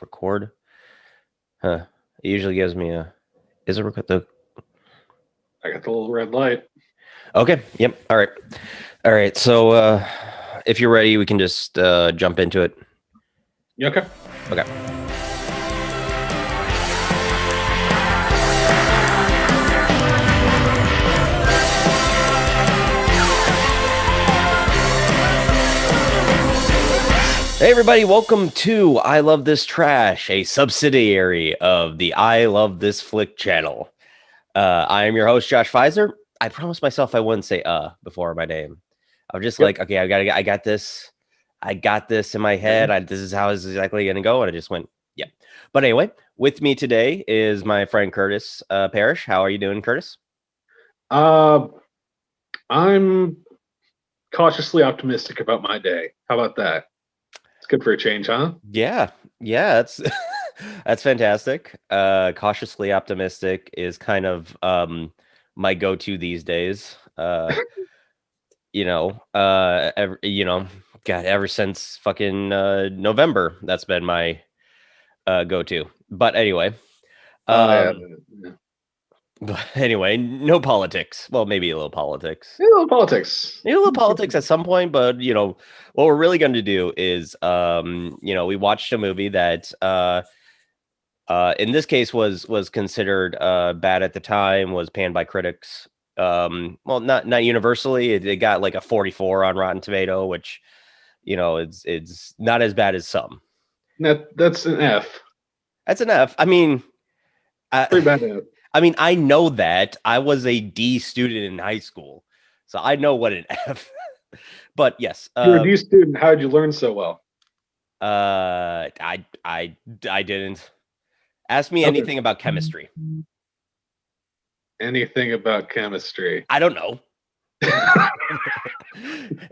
Record. Huh. It usually gives me a. Is it record the? I got the little red light. Okay. Yep. All right. All right. So, if you're ready, we can just jump into it. You okay? Okay. Hey everybody, welcome to I Love This Trash, a subsidiary of the I Love This Flick channel. I am your host, Josh Pfizer. I promised myself I wouldn't say before my name. I was just like, okay, I got this in my head. This is how it's exactly gonna go. And I just went, yeah. But anyway, with me today is my friend Curtis Parish. How are you doing, Curtis? I'm cautiously optimistic about my day. How about that? It's good for a change, huh? Yeah, that's that's fantastic. Cautiously optimistic is kind of my go-to these days. Ever since fucking November, that's been my go-to. But anyway, Yeah. but anyway, no politics. Well, maybe a little politics. Yeah, a little politics. Maybe a little politics at some point, but what we're really going to do is, we watched a movie that, in this case was considered bad at the time, was panned by critics. Well, not universally. It got like a 44 on Rotten Tomato, which, it's not as bad as some. That's an F. That's an F. I mean, Pretty bad F. I mean, I know that I was a D student in high school, so I know what an F. But yes, You're a D student. How did you learn so well? I didn't. Ask me anything about chemistry. Anything about chemistry? I don't know.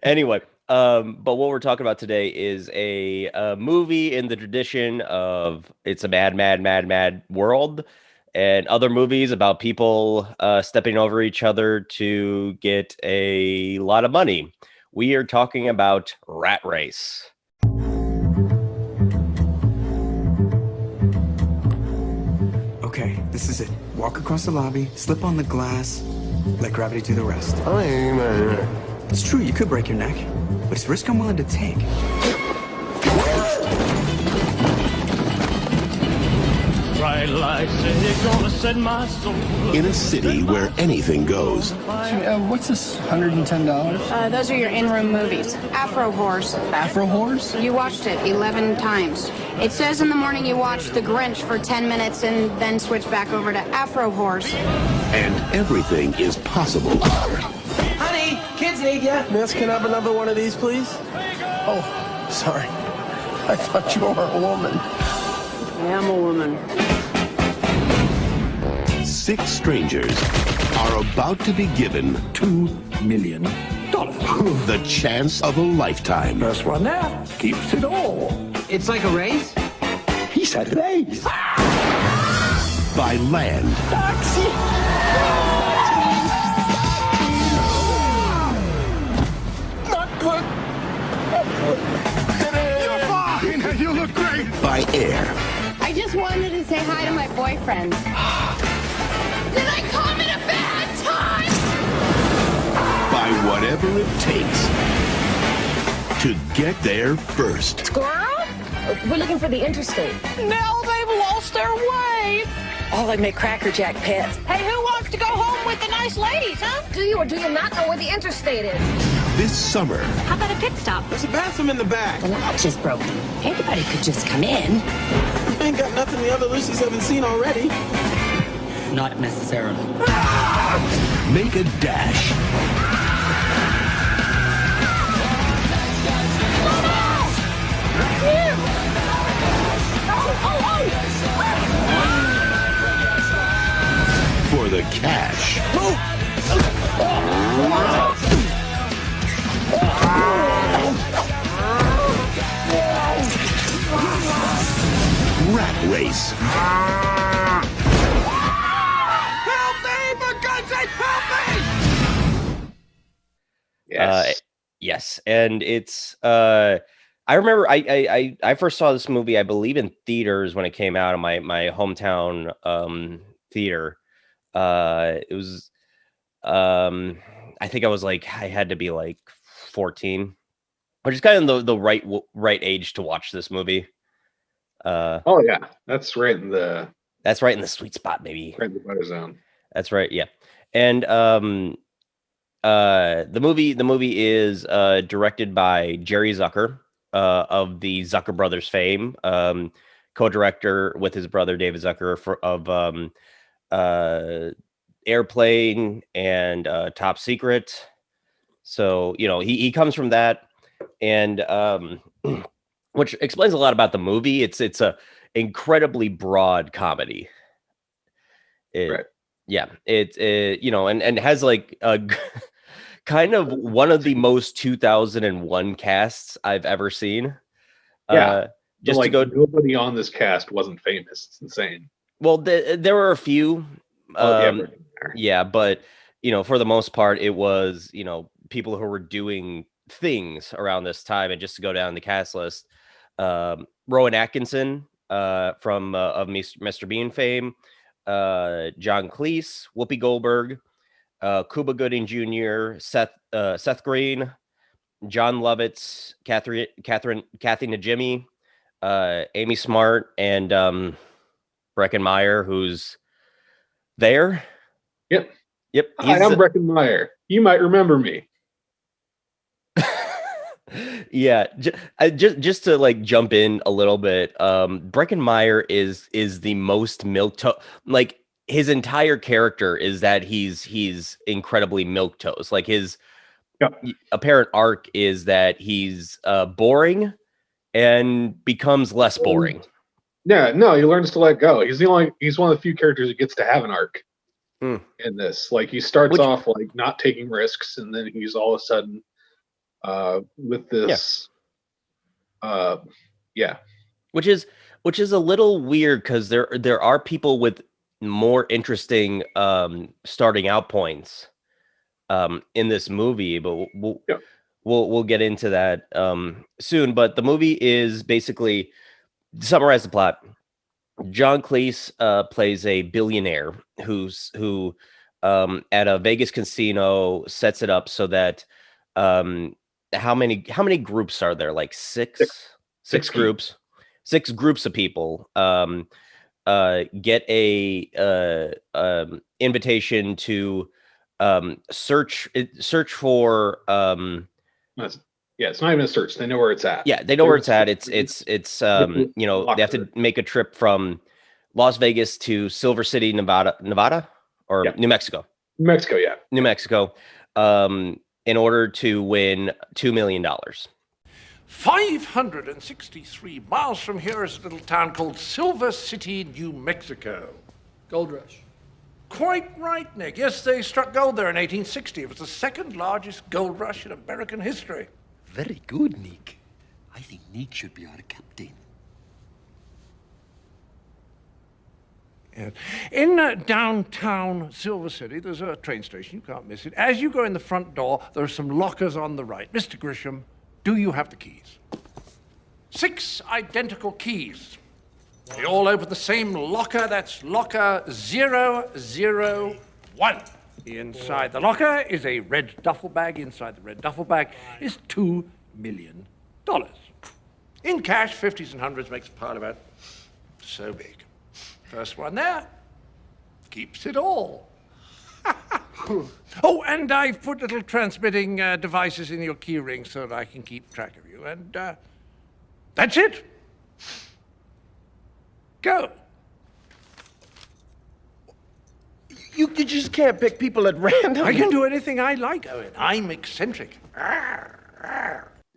Anyway, but what we're talking about today is a movie in the tradition of It's a Mad World, and other movies about people stepping over each other to get a lot of money. We are talking about Rat Race. Okay, this is it. Walk across the lobby, slip on the glass, let gravity do the rest. It's true, you could break your neck, but it's a risk I'm willing to take. Bright lights are gonna set my soul. In a city where anything goes. What's this, $110? Those are your in-room movies. Afro Horse. Afro Horse? You watched it 11 times. It says in the morning you watched The Grinch for 10 minutes and then switch back over to Afro Horse. And everything is possible. Honey, kids need ya. Miss, can I have another one of these, please? Oh, sorry. I thought you were a woman. I am a woman. 6 strangers are about to be given $2 million. the chance of a lifetime. First one there keeps it all. It's like a race? He said raise. By land. Taxi! Not good. Not good. You're fine. You look great. By air. I just wanted to say hi to my boyfriend. Did I come at a bad time? By whatever it takes to get there first. Squirrel? We're looking for the interstate. Now they've lost their way. Oh, they make Cracker Jack pets. Hey, who wants to go home with the nice ladies, huh? Do you or do you not know where the interstate is? This summer, How about a pit stop? There's a bathroom in the back. The latch is broken. Anybody could just come in. Ain't got nothing the other Lucy's haven't seen already. Not necessarily. make a dash. For the cash. Rat Race. Help me! For God's sake, help me! Yes. Yes, and it's I I remember I first saw this movie, I believe, in theaters when it came out in my hometown theater. It was I think I was like I had to be like 14, which is kind of the right age to watch this movie. Oh yeah, that's right in the sweet spot, maybe. right in the butter zone. That's right, yeah. And the movie is directed by Jerry Zucker of the Zucker brothers fame, co-director with his brother David Zucker of Airplane and Top Secret. So he comes from that, and which explains a lot about the movie. It's a incredibly broad comedy. Right. Yeah, it and has like a kind of one of the most 2001 casts I've ever seen. Yeah. Just like, to go, nobody on this cast wasn't famous. It's insane. well, there were a few. Yeah, but for the most part, it was people who were doing things around this time, and just to go down the cast list, Rowan Atkinson from of Mr. Bean fame, John Cleese, Whoopi Goldberg, Cuba Gooding Jr., Seth Green, John Lovitz, Kathy Najimy, Amy Smart, and Breckin Meyer, who's there. Yep. Hi, I'm Breckin Meyer. You might remember me. Yeah, just to like jump in a little bit. Breckin Meyer is the most like his entire character is that he's incredibly milquetoast. Like his apparent arc is that he's boring and becomes less boring. Yeah, no, he learns to let go. He's one of the few characters who gets to have an arc in this. Like he starts off like not taking risks, and then he's all of a sudden with this which is a little weird, because there are people with more interesting starting out points in this movie, but we'll get into that soon. But the movie is basically, to summarize the plot, John Cleese plays a billionaire who at a Vegas casino sets it up so that how many groups are there? Like six groups, 6 groups of people get a invitation to search for it's not even a search. They know where it's at. Yeah, they know where it's at. It's they have to make a trip from Las Vegas to Silver City, Nevada or New Mexico. New Mexico, in order to win $2 million. 563 miles from here is a little town called Silver City, New Mexico. Gold rush. Quite right, Nick. Yes, they struck gold there in 1860. It was the second largest gold rush in American history. Very good, Nick. I think Nick should be our captain. Yes. In downtown Silver City, there's a train station. You can't miss it. As you go in the front door, there are some lockers on the right. Mr. Grisham, do you have the keys? 6 identical keys. They all open the same locker. That's locker 001. Inside the locker is a red duffel bag. Inside the red duffel bag is $2 million. In cash, 50s and 100s makes a pile about so big. First one there keeps it all. Oh, and I've put little transmitting devices in your key ring so that I can keep track of you. And that's it. Go. You just can't pick people at random. I can do anything I like, Owen. I'm eccentric.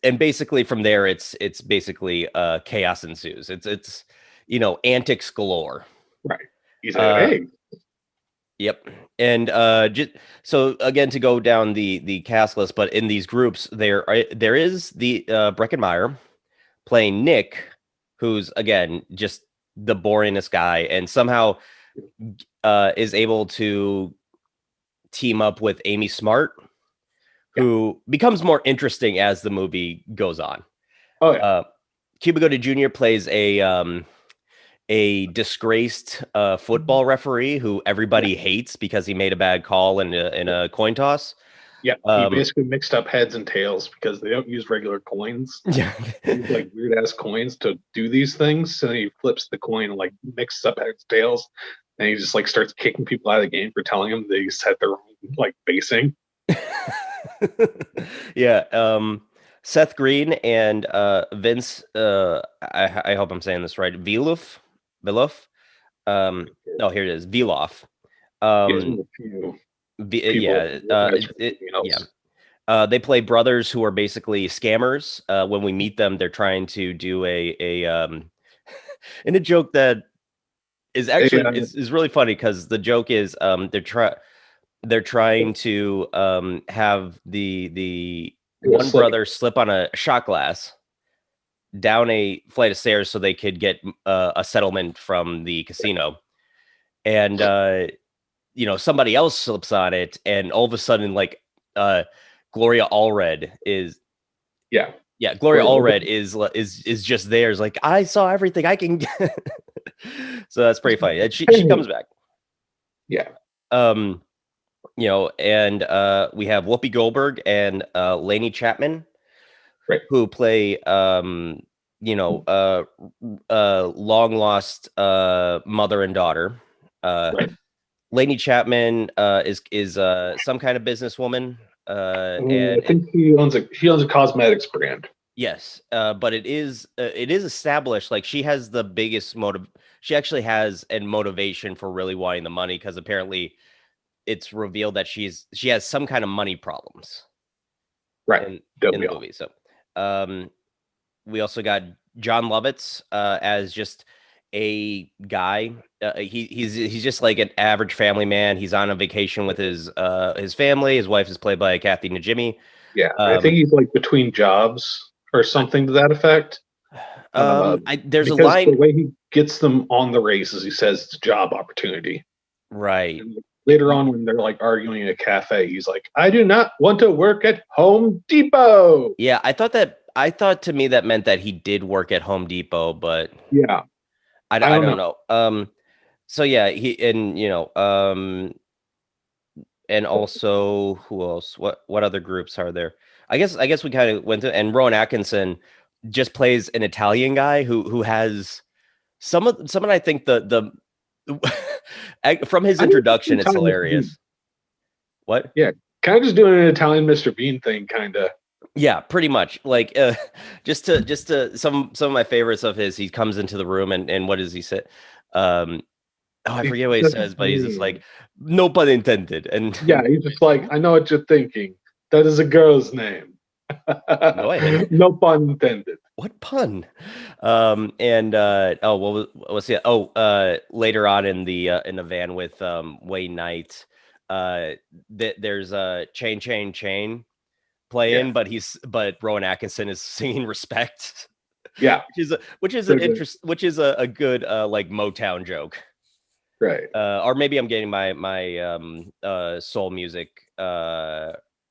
And basically from there, it's basically chaos ensues. It's antics galore. Right. He's like, hey. Yep. And so again, to go down the cast list, but in these groups, there is the Breckin Meyer playing Nick, who's again just the boringest guy, and somehow is able to team up with Amy Smart, who becomes more interesting as the movie goes on. Oh yeah. Cuba Gooding Jr. plays a disgraced football referee who everybody hates because he made a bad call in a coin toss. Yeah, he basically mixed up heads and tails because they don't use regular coins. Yeah, use like weird ass coins to do these things. So he flips the coin and like mixes up heads tails, and he just like starts kicking people out of the game for telling them they set their own like basing. Yeah. Seth Green and Vince. I hope I'm saying this right. Viluf. No, here it is. Viloff. They play brothers who are basically scammers. When we meet them, they're trying to do in a joke that is actually is really funny because the joke is they're trying to have the one brother slip on a shot glass down a flight of stairs so they could get a settlement from the casino, and somebody else slips on it, and all of a sudden like Gloria Allred is Gloria Allred is just there. Is like, I saw everything I can get. So that's pretty funny. And she comes back. Yeah. And we have Whoopi Goldberg and Lainey Chapman, who play long lost mother and daughter. Lainey Chapman is some kind of businesswoman. And I think he owns a cosmetics brand. Yes, but it is established like she has the biggest motive. She actually has a motivation for really wanting the money because apparently it's revealed that she has some kind of money problems. Right. In the movie. So we also got John Lovitz as just a guy. He's just like an average family man. He's on a vacation with his family. His wife is played by Kathy Najimy. Yeah, I think he's like between jobs or something to that effect. There's a line. The way he gets them on the race is he says it's a job opportunity. Right. And later on, when they're like arguing in a cafe, he's like, "I do not want to work at Home Depot." Yeah, I thought to me that meant that he did work at Home Depot, but yeah, I don't know. So yeah, and also who else? What other groups are there? I guess we kind of went to, and Rowan Atkinson just plays an Italian guy who has someone I think the from his introduction, it's hilarious. What? Yeah, kind of just doing an Italian Mr. Bean thing, kind of. Yeah, pretty much. Like just to some of my favorites of his. He comes into the room and what does he say? I forget what he says, but he's just like, no pun intended. And yeah, he's just like, I know what you're thinking. That is a girl's name. No pun intended. What pun? Later on in the van with Wayne Knight, there's a chain playing, but Rowan Atkinson is singing Respect. Yeah, which is a good like Motown joke. Right. Or maybe I'm getting my soul music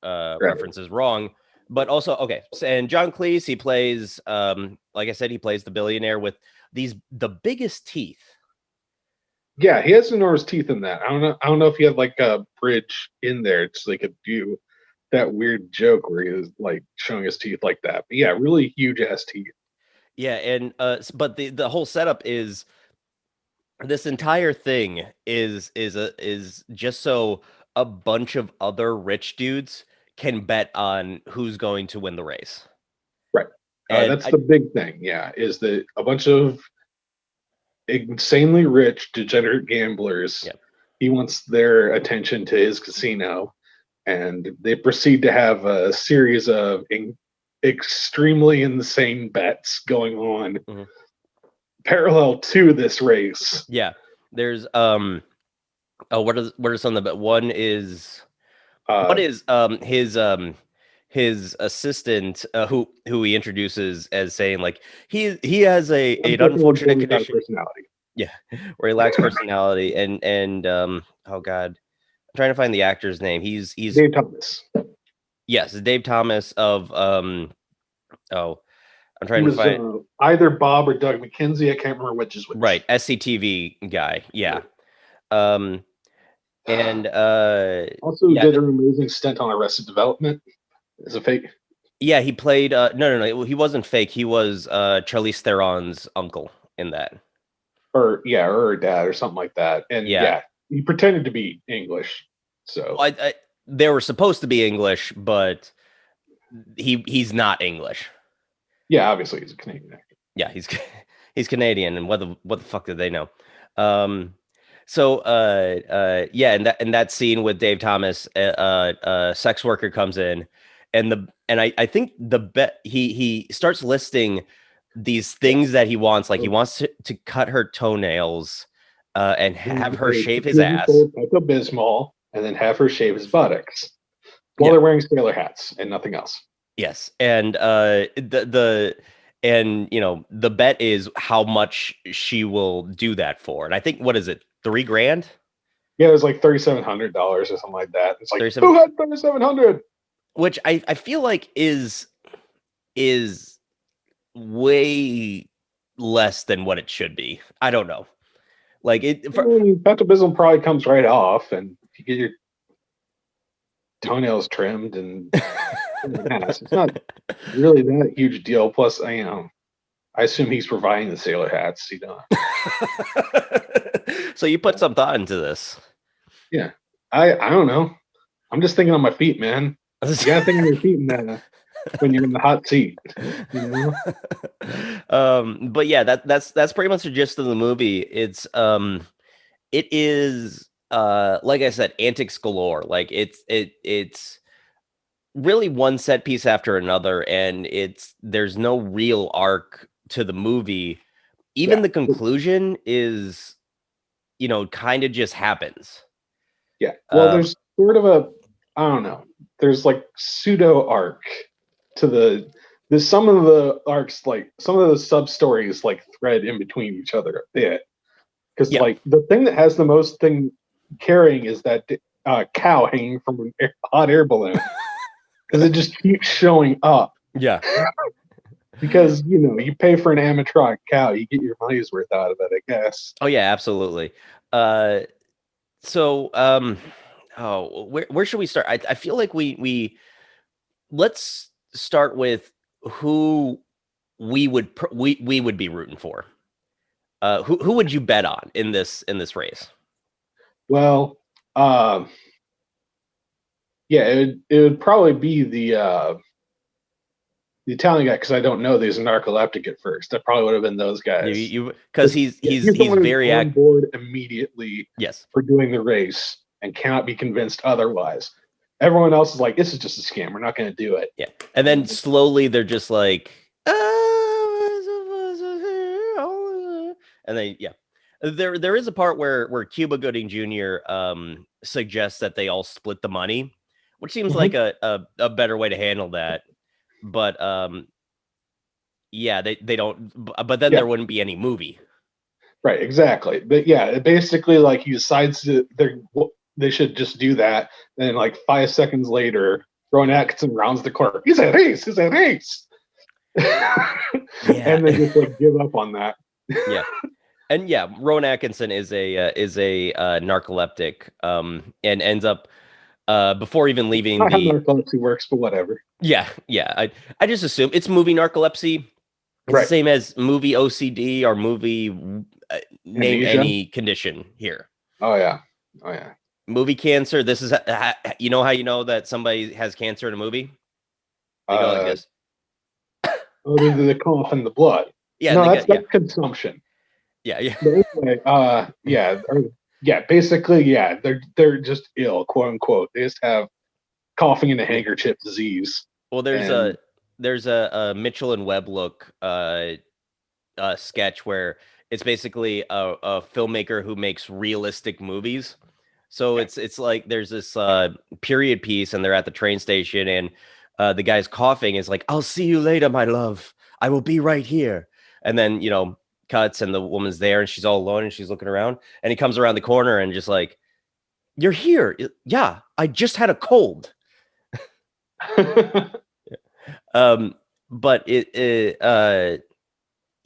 references wrong. But also, okay. And John Cleese, he plays, like I said, he plays the billionaire with the biggest teeth. Yeah, he has enormous teeth in that. I don't know if he had like a bridge in there so they could do that weird joke where he was like showing his teeth like that. But yeah, really huge ass teeth. Yeah, and but the whole setup is this entire thing is just so a bunch of other rich dudes can bet on who's going to win the race. Right. That's the big thing. Yeah, is that a bunch of insanely rich, degenerate gamblers. Yeah. He wants their attention to his casino, and they proceed to have a series of extremely insane bets going on parallel to this race. Yeah, there's what are some of the one is his assistant who he introduces as saying like he has an unfortunate condition, personality. Yeah, where he lacks personality and oh god, I'm trying to find the actor's name. He's Dave Thomas. Yes, Dave Thomas of I'm trying to find either Bob or Doug McKenzie. I can't remember which is which. Right, SCTV guy. Yeah. Right. And also did an amazing stint on Arrested Development as a fake. Yeah, he played no, he wasn't fake. He was Charlize Theron's uncle in that. Or her dad or something like that. And he pretended to be English. So they were supposed to be English, but he's not English. Yeah, obviously he's a Canadian actor. Yeah, he's Canadian, and what the fuck did they know? So in that scene with Dave Thomas, a sex worker comes in, and I think he starts listing these things that he wants, like he wants to cut her toenails, and have her shave his ass. Pepto-Bismol, and then have her shave his buttocks while they're wearing sailor hats and nothing else. Yes, and the bet is how much she will do that for, and I think what is it, $3,000? Yeah, it was like $3,700 or something like that. It's like who had $3,700? Which I feel like is way less than what it should be. I don't know. Like Pepto-Bismol probably comes right off, and if you get your toenails trimmed and it's not really that huge deal. Plus, I assume he's providing the sailor hats. So you put some thought into this. Yeah, I don't know. I'm just thinking on my feet, man. You gotta think on your feet when you're in the hot seat. But yeah, that's pretty much the gist of the movie. It is like I said, antics galore. Like it's really one set piece after another, and there's no real arc to the movie. Even the conclusion is, kind of just happens. Yeah. Well, there's sort of I don't know. There's like pseudo arc to there's some of the arcs, like some of the sub stories, like thread in between each other. Yeah. Because like the thing that has the most thing carrying is that cow hanging from a hot air balloon. Because it just keeps showing up. Yeah. Because you pay for an animatronic cow, you get your money's worth out of it, I guess. Oh yeah, absolutely. Where should we start? I feel like we let's start with who we would be rooting for. Who would you bet on in this race? Well, it would probably be the Italian guy, because I don't know these narcoleptic at first. That probably would have been those guys. Because he's very on board immediately. Yes, for doing the race and cannot be convinced otherwise. Everyone else is like, this is just a scam. We're not going to do it. Yeah, and then slowly they're just like, and they there is a part where Cuba Gooding Jr. Suggests that they all split the money, which seems like a better way to handle that. But they don't. But then there wouldn't be any movie. Right, exactly. But yeah, basically, like he decides they should just do that. And like 5 seconds later, Rowan Atkinson rounds the corner. He's a race. And they just like give up on that. Yeah. And Rowan Atkinson is a narcoleptic, and ends up before even leaving how narcolepsy works, but whatever. Yeah. I just assume it's movie narcolepsy. It's the same as movie OCD or movie name any condition here. Oh yeah. Movie cancer. This is how you know that somebody has cancer in a movie. They go like this. The cough and the blood. Yeah, no, that's consumption. Yeah. But anyway, basically, they're just ill, quote unquote. They just have coughing in a handkerchief disease. Well, there's a Mitchell and Webb look sketch where it's basically a filmmaker who makes realistic movies. So it's like there's this period piece, and they're at the train station, and the guy's coughing is like, "I'll see you later, my love. I will be right here." And then cuts, and the woman's there, and she's all alone, and she's looking around, and he comes around the corner and just like, "You're here? Yeah, I just had a cold." but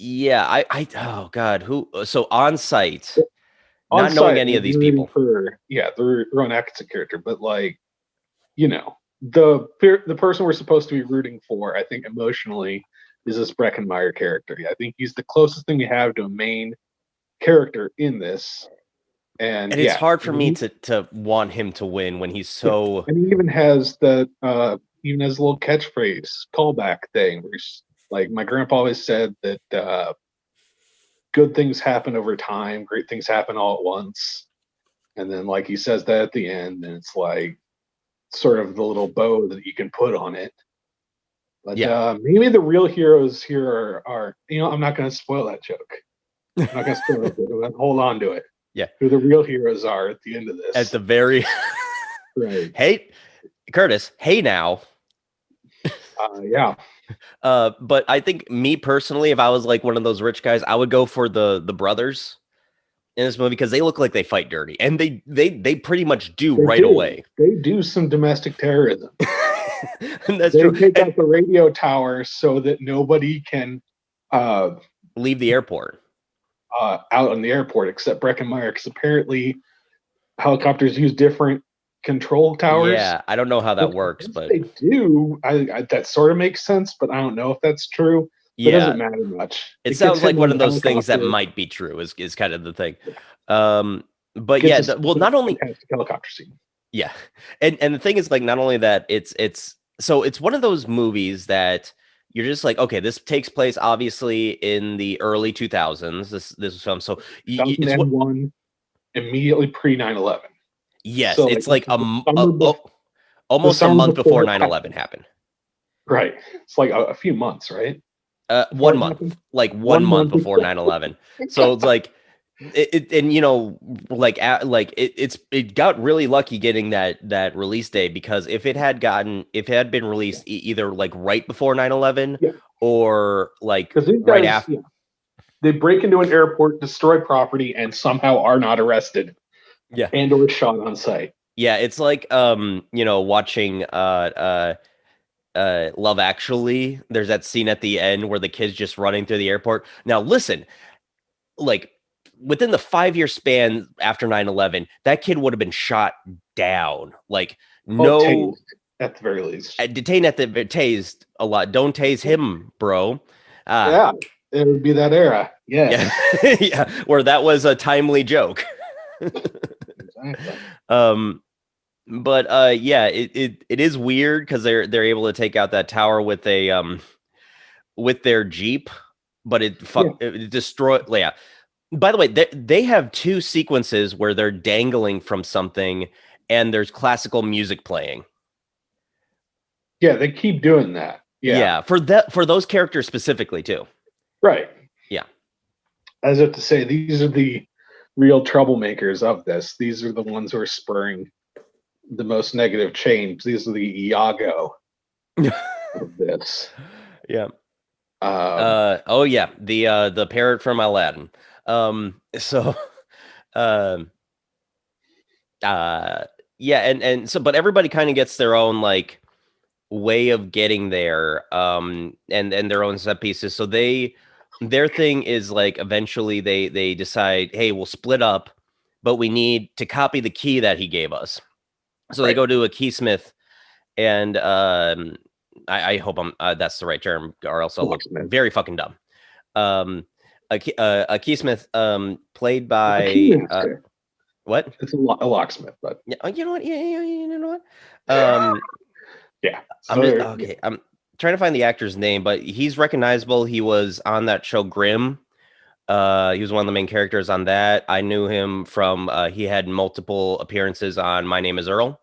yeah, I oh god, who so on site, not knowing any of these people. The Ron Atkinson character, but like, the person we're supposed to be rooting for, I think emotionally, is this Breckenmeyer character. I think he's the closest thing you have to a main character in this. And it's hard for me to want him to win when he's so. And he even has a little catchphrase callback thing where he's like, my grandpa always said that good things happen over time, great things happen all at once. And then like he says that at the end, and it's like sort of the little bow that you can put on it. But maybe the real heroes here are I'm not going to spoil that joke. I'm not going to spoil it. I'm going to hold on to it. Yeah. Who the real heroes are at the end of this. At the very right. Hey, Curtis. Hey now. Yeah. But I think me personally, if I was like one of those rich guys, I would go for the brothers in this movie because they look like they fight dirty, and they pretty much do away. They do some domestic terrorism. That's they true. Take out the radio tower so that nobody can leave the airport. Out on the airport except Breckenmeyer, because apparently helicopters use different control towers. Yeah, I don't know how that works, but they do. I that sort of makes sense, but I don't know if that's true. It doesn't matter much. It sounds like one of those things that might be true. Is kind of the thing. But yeah, not only helicopter scene. Yeah, and the thing is, like, not only that, it's one of those movies that you're just like, okay, this takes place obviously in the early 2000s. This film, so 2001, immediately pre 9/11. Yes, so it's like almost a month before 9/11 happened. Right, it's like a few months, right? 1 month, like 1 month before 9/11. So it's like it got really lucky getting that release day, because if it had been released either like right before 9/11 or like right after, they break into an airport, destroy property, and somehow are not arrested. Yeah, and or shot on site. Yeah, it's like watching Love Actually. There's that scene at the end where the kid's just running through the airport. Now listen, like within the 5-year span after 9/11, that kid would have been shot down. Like tased, at the very least. Detained at the tased a lot. Don't tase him, bro. Yeah, it would be that era. Yeah. Yeah, where that was a timely joke. Exactly. But yeah, it is weird because they're able to take out that tower with with their Jeep, but it destroyed. Yeah. By the way, they have 2 sequences where they're dangling from something and there's classical music playing. Yeah, they keep doing that. Yeah, for those characters specifically too. Right. Yeah. As if to say, these are the real troublemakers of this. These are the ones who are spurring the most negative change. These are the Iago of this. Yeah. Oh yeah, the parrot from Aladdin. Yeah, and so, but everybody kind of gets their own like way of getting there, and their own set pieces. So their thing is like, eventually they decide, hey, we'll split up, but we need to copy the key that he gave us. So they go to a keysmith, and I hope that's the right term, or else I'll look very fucking dumb. A keysmith, played by what? It's a locksmith, but yeah, you know what? Yeah, you know what? Yeah. I'm trying to find the actor's name, but he's recognizable. He was on that show Grimm. He was one of the main characters on that. I knew him from he had multiple appearances on My Name Is Earl.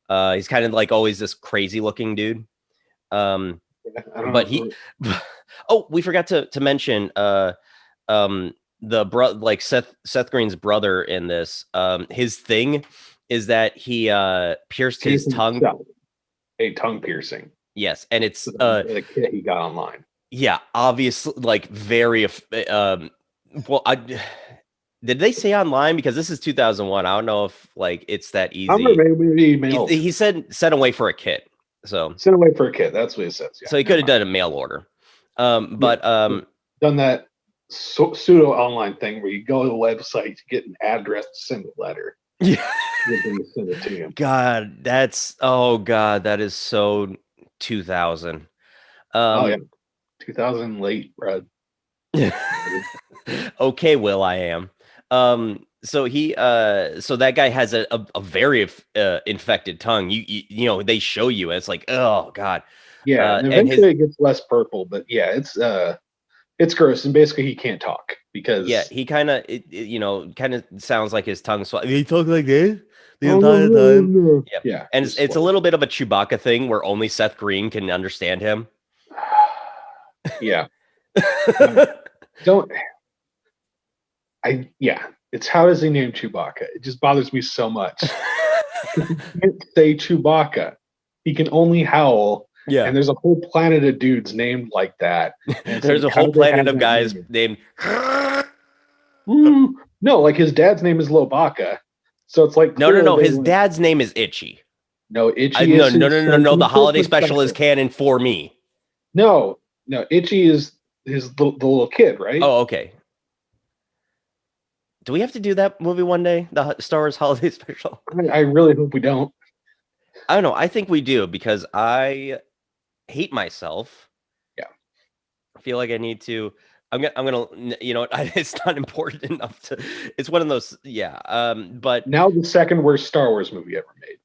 He's kind of like always this crazy looking dude. But he we forgot to mention like Seth Green's brother in this. His thing is that he pierced his tongue. A tongue piercing. Yes, and it's the kid he got online. Yeah, obviously, like very well, did they say online? Because this is 2001. I don't know if like it's that easy. Maybe he said sent away for a kit. So send away for a kid. That's what it says. Yeah, so he could have done a mail order. But done that pseudo online thing where you go to the website to get an address to send a letter. Yeah. To send it to you. God, that is so 2000. Oh yeah, 2000 late, bro. Okay, Will I am. So that guy has a very infected tongue. You know, they show you, and it's like, oh God. Yeah, and eventually it gets less purple, but yeah, it's gross, and basically he can't talk because he kind of sounds like his tongue. So he talks like this the entire time. Yeah, and it's a little bit of a Chewbacca thing where only Seth Green can understand him. Yeah. It's how does he name Chewbacca? It just bothers me so much. He can't say Chewbacca. He can only howl. Yeah. And there's a whole planet of dudes named like that. There's a whole planet of guys named No, like his dad's name is Lobaka. So it's like no. His dad's name is Itchy. No, Itchy is no. The holiday special is canon for me. No, Itchy is the little kid, right? Oh, okay. Do we have to do that movie one day? The Star Wars holiday special? I really hope we don't. I don't know. I think we do because I hate myself. Yeah. I feel like I need to. I'm gonna. You know, it's not important enough to. It's one of those. Yeah. But now the second worst Star Wars movie ever made.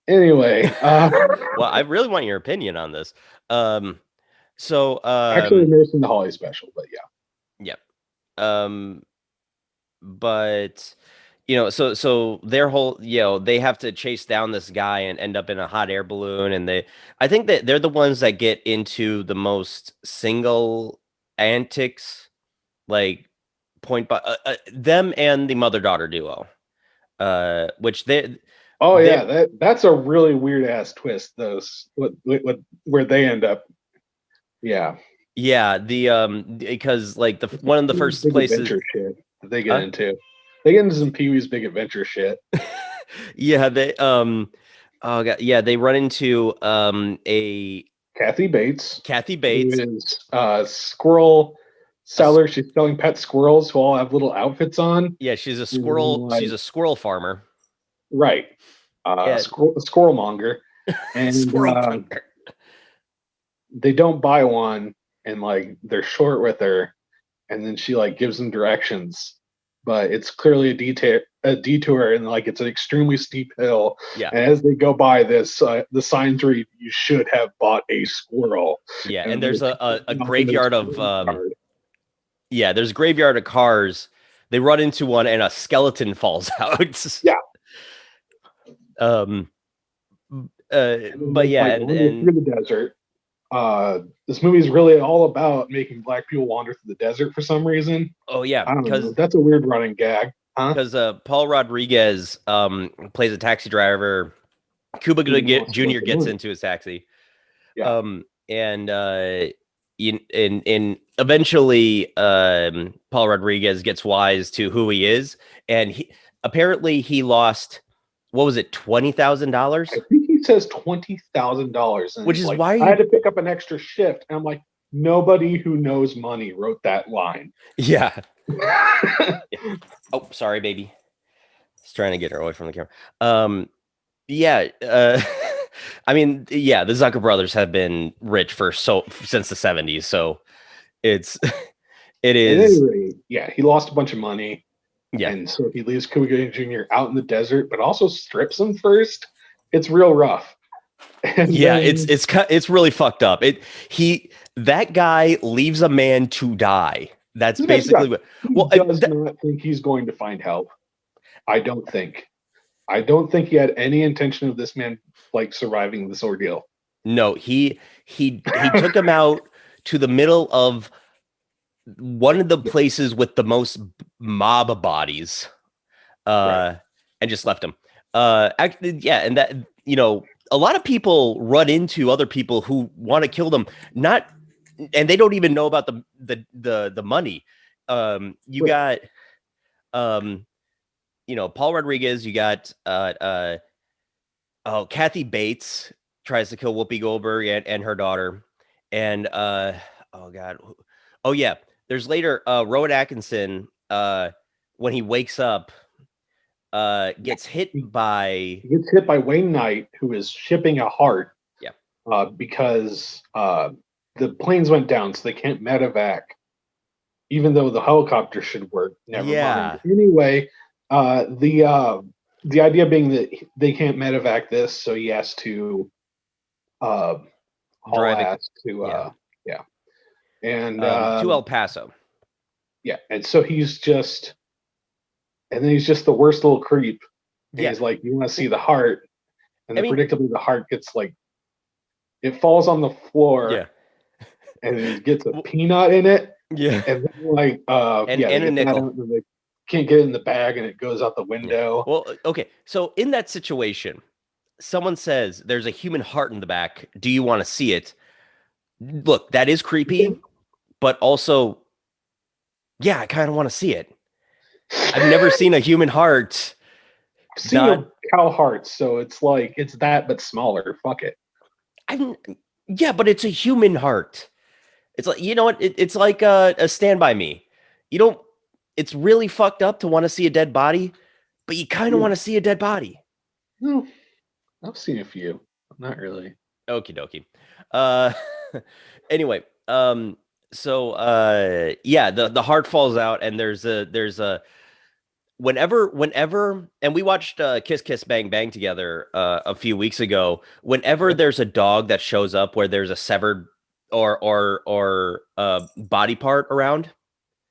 Anyway. Well, I really want your opinion on this. So actually, there's in the holiday special, but yeah. Yep. But so their whole, they have to chase down this guy and end up in a hot air balloon, and I think that they're the ones that get into the most single antics, like point by them and the mother-daughter duo, which that's a really weird ass twist. Those where they end up. Yeah. Yeah, because like one of the first places shit that they get into. They get into some Pee-wee's Big Adventure shit. Yeah, they oh God, yeah, they run into a Kathy Bates. Who is squirrel seller. She's selling pet squirrels who all have little outfits on. Yeah, she's a squirrel. She's a squirrel farmer. Right. Squirrel monger. And squirrel monger. They don't buy one, and like they're short with her, and then she like gives them directions, but it's clearly a detour, and like it's an extremely steep hill. Yeah. And as they go by this, the signs read, "You should have bought a squirrel." Yeah, and there's a graveyard of there's a graveyard of cars. They run into one, and a skeleton falls out. Yeah. But yeah, and through the desert. This movie is really all about making black people wander through the desert for some reason. Oh yeah, because that's a weird running gag. Because Paul Rodriguez plays a taxi driver. Cuba Jr. gets into his taxi. Yeah. And eventually Paul Rodriguez gets wise to who he is, and he lost, what was it, $20,000? I think he says $20,000, which is like, why I had to pick up an extra shift, and I'm like, nobody who knows money wrote that line. Yeah. Oh, sorry, baby. Just trying to get her away from the camera. I mean, yeah, the Zucker brothers have been rich since the 70s, so it is. Yeah, he lost a bunch of money. Yeah, and so he leaves Cuba Jr. out in the desert, but also strips him first. It's real rough. And yeah, it's really fucked up. That guy leaves a man to die. That's basically what. Well, does not think he's going to find help. I don't think he had any intention of this man like surviving this ordeal. No, he took him out to the middle of one of the places with the most mob bodies, and just left him. Actually, yeah, and that, a lot of people run into other people who want to kill them, and they don't even know about the money. You got, Paul Rodriguez. You got, Kathy Bates. tries to kill Whoopi Goldberg and her daughter. And oh god, oh yeah. There's later Rowan Atkinson when he wakes up gets hit by Wayne Knight, who is shipping a heart. Yeah. Because the planes went down, so they can't medevac. Even though the helicopter should work, never mind. Anyway, the idea being that they can't medevac this, so he has to haul ass to and to El Paso. Yeah, and so he's just the worst little creep. And he's like, you want to see the heart, and then predictably the heart gets like, it falls on the floor, and it gets a peanut in it. Yeah, and then like and a nickel. And they can't get it in the bag, and it goes out the window. Well, okay, so in that situation, someone says there's a human heart in the back. Do you want to see it? Look, that is creepy, but also, yeah, I kind of want to see it. I've never seen a human heart. I've seen a cow heart, so it's like it's that but smaller. Fuck it. Yeah, but it's a human heart. It's like, you know what? It's like a Stand By Me. You don't. It's really fucked up to want to see a dead body, but you kind of want to see a dead body. No, I've seen a few. Not really. Okie dokie. Anyway, so yeah, the heart falls out, and there's a whenever, and we watched Kiss Kiss Bang Bang together a few weeks ago. Whenever there's a dog that shows up where there's a severed or body part around,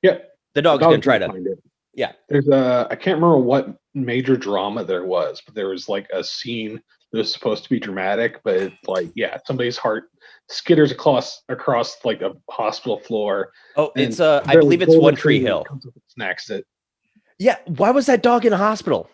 the dog's gonna try to find it. Yeah, there's I can't remember what major drama there was, but there was like a scene that was supposed to be dramatic, but it's like, somebody's heart skitters across like a hospital floor. Oh, it's I believe it's One Tree Hill. Snacks it. Yeah, why was that dog in a hospital?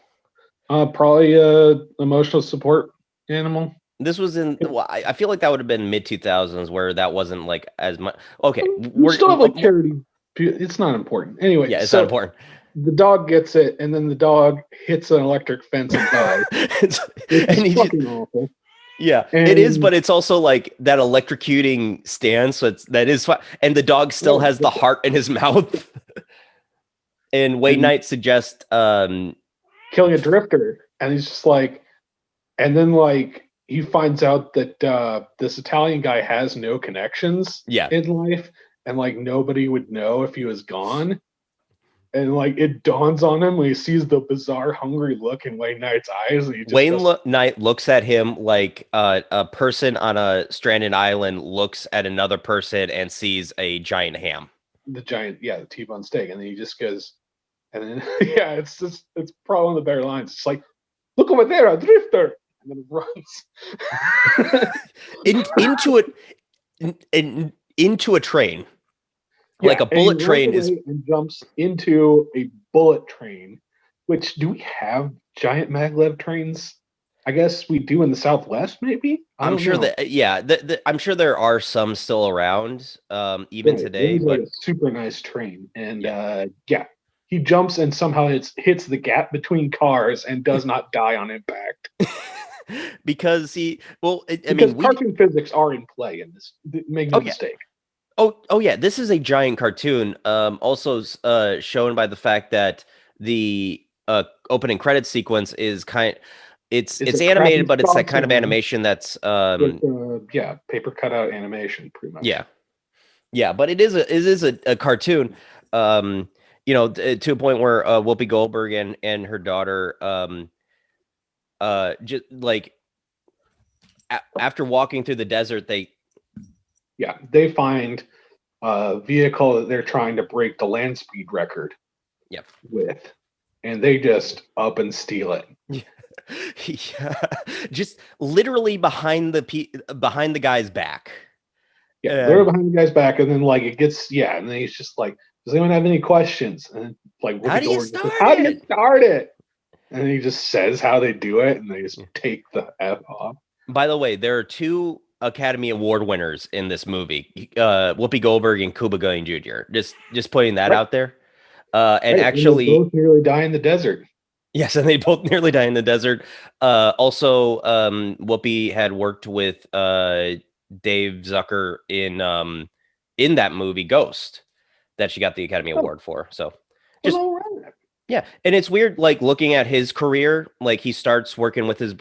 Probably a emotional support animal. This was in. Well, I feel like that would have been mid-2000s, where that wasn't like as much. Okay, we still have like charity. It's not important anyway. Yeah, it's not important. The dog gets it, and then the dog hits an electric fence and dies. It's fucking awful. Yeah, it is, but it's also like that electrocuting stance. So that is fun. And the dog still has the heart in his mouth. And Wayne Knight suggests killing a drifter, and he's just like, and then like he finds out that this Italian guy has no connections in life, and like nobody would know if he was gone. And like it dawns on him when he sees the bizarre, hungry look in Wayne Knight's eyes. And he just Knight looks at him like a person on a stranded island looks at another person and sees a giant ham. The T-bone steak, and then he just goes, and then it's probably one of the better lines. It's like, look over there, a drifter, and then runs into a train. Like a bullet train and jumps into a bullet train. Which, do we have giant maglev trains? I guess we do in the Southwest, maybe. I'm sure that I'm sure there are some still around even today. It was like a super nice train, and he jumps and somehow hits the gap between cars and does not die on impact. Because cartoon physics are in play in this. Make no mistake. Oh yeah, this is a giant cartoon. Also shown by the fact that the opening credit sequence is it's animated, but it's that kind of animation that's paper cutout animation, pretty much. Yeah, but it is a cartoon. To a point where Whoopi Goldberg and her daughter just like after walking through the desert, they find a vehicle that they're trying to break the land speed record with, and they just up and steal it. Just literally behind the guy's back. They're behind the guy's back, and then like it gets and then he's just like, does anyone have any questions? And like, how do you start it? And he just says how they do it, and they just take the F off. By the way, there are two Academy Award winners in this movie, Whoopi Goldberg and Cuba Gooding Jr. Just putting that out there. And actually, they both nearly die in the desert. Yes, and they both nearly die in the desert. Also, Whoopi had worked with Dave Zucker in that movie Ghost that she got the Academy Award for. So just yeah, and it's weird, like looking at his career. Like he starts out working with his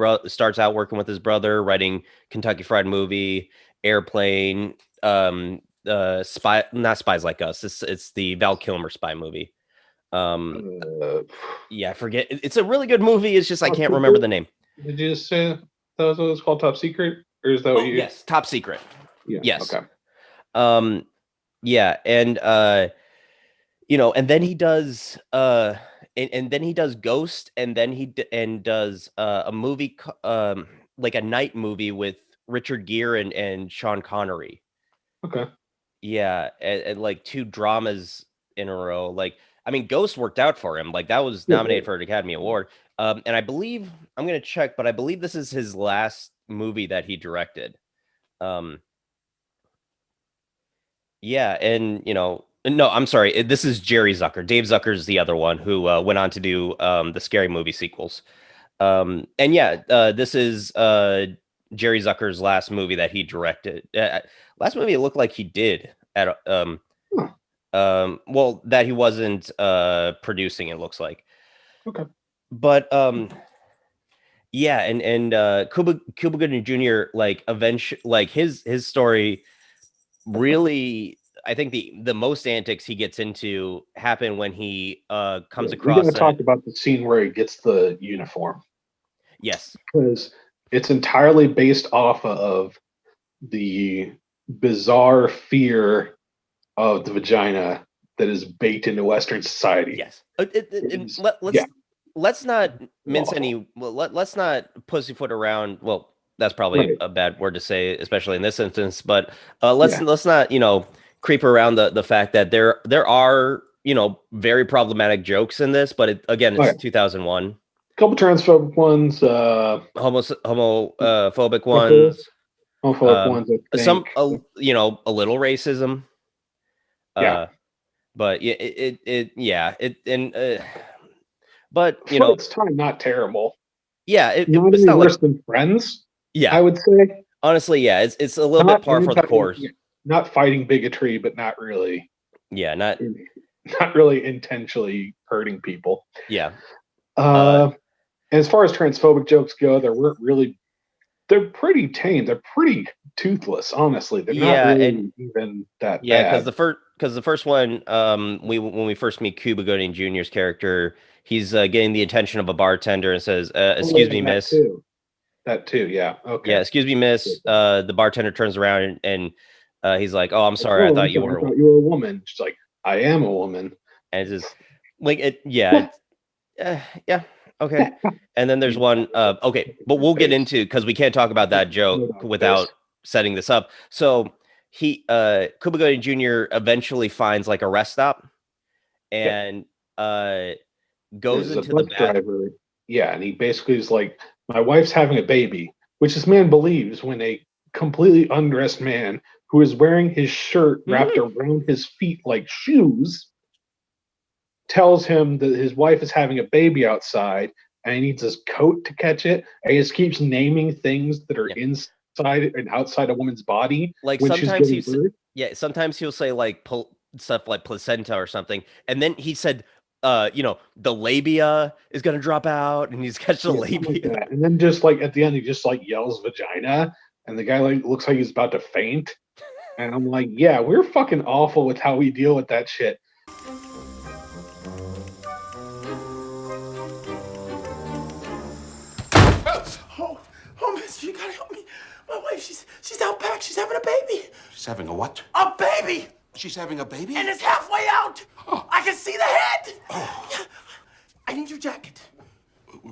brother, writing Kentucky Fried Movie, Airplane, Spy, not Spies Like Us. It's the Val Kilmer spy movie. Yeah, I forget. It's a really good movie. It's just I can't remember the name. Did you just say that was what it's called, Top Secret, or is that what you? Yes, Top Secret. Yeah. Yes. Okay. Yeah, and and then he does and then he does Ghost, and then he does a movie like a night movie with Richard Gere and Sean Connery. Okay. Yeah, and like 2 dramas in a row. Like, I mean, Ghost worked out for him. Like that was nominated for an Academy Award. And I believe I'm gonna check, but I believe this is his last movie that he directed. Yeah, and no, I'm sorry. This is Jerry Zucker. Dave Zucker is the other one who went on to do the Scary Movie sequels. And yeah, this is Jerry Zucker's last movie that he directed. Last movie it looked like he did at well, that he wasn't producing, it looks like. Okay. But yeah, and Cuba Gooding Jr. like eventually, like his story really, I think the most antics he gets into happen when he comes across. We're going to talk about the scene where he gets the uniform. Yes, because it's entirely based off of the bizarre fear of the vagina that is baked into Western society. Yes, let's not mince any. Well, let's not pussyfoot around. Well, that's probably a bad word to say, especially in this instance. But let's not creep around the fact that there are very problematic jokes in this. But it's 2001. A couple transphobic ones, homophobic ones, homophobic ones. Some a little racism. But but it's time not terrible. Yeah, it's not worse than Friends. Yeah, I would say honestly, yeah, it's a little bit par for the course. Not fighting bigotry, but not really. Yeah, not really intentionally hurting people. Yeah. As far as transphobic jokes go, they're pretty tame. They're pretty toothless, honestly. They're not really even that bad. Because the first one, when we first meet Cuba Gooding Jr.'s character, he's getting the attention of a bartender and says, "Excuse me, miss." That too, yeah. Okay. Yeah, excuse me, miss. The bartender turns around and he's like, "Oh, I'm sorry. I thought you were a woman." She's like, "I am a woman." And it's just like it. Yeah. Yeah. Okay. And then there's one. Okay, but we'll get into, because we can't talk about that joke without setting this up. So Cuba Gooding Jr. eventually finds like a rest stop and goes into the driver. Yeah, and he basically is like, "My wife's having a baby," which this man believes when a completely undressed man who is wearing his shirt wrapped around his feet like shoes tells him that his wife is having a baby outside and he needs his coat to catch it. And he just keeps naming things that are inside and outside a woman's body. Like sometimes sometimes he'll say like stuff like placenta or something. And then he said, the labia is going to drop out, and he's catch the labia. Like and then just like at the end, he just like yells vagina, and the guy like looks like he's about to faint. And I'm like, yeah, we're fucking awful with how we deal with that shit. Oh, mister, you gotta help me. My wife, she's out back. She's having a baby. She's having a what? A baby! She's having a baby? And it's halfway out. Oh. I can see the head. Oh. Yeah. I need your jacket.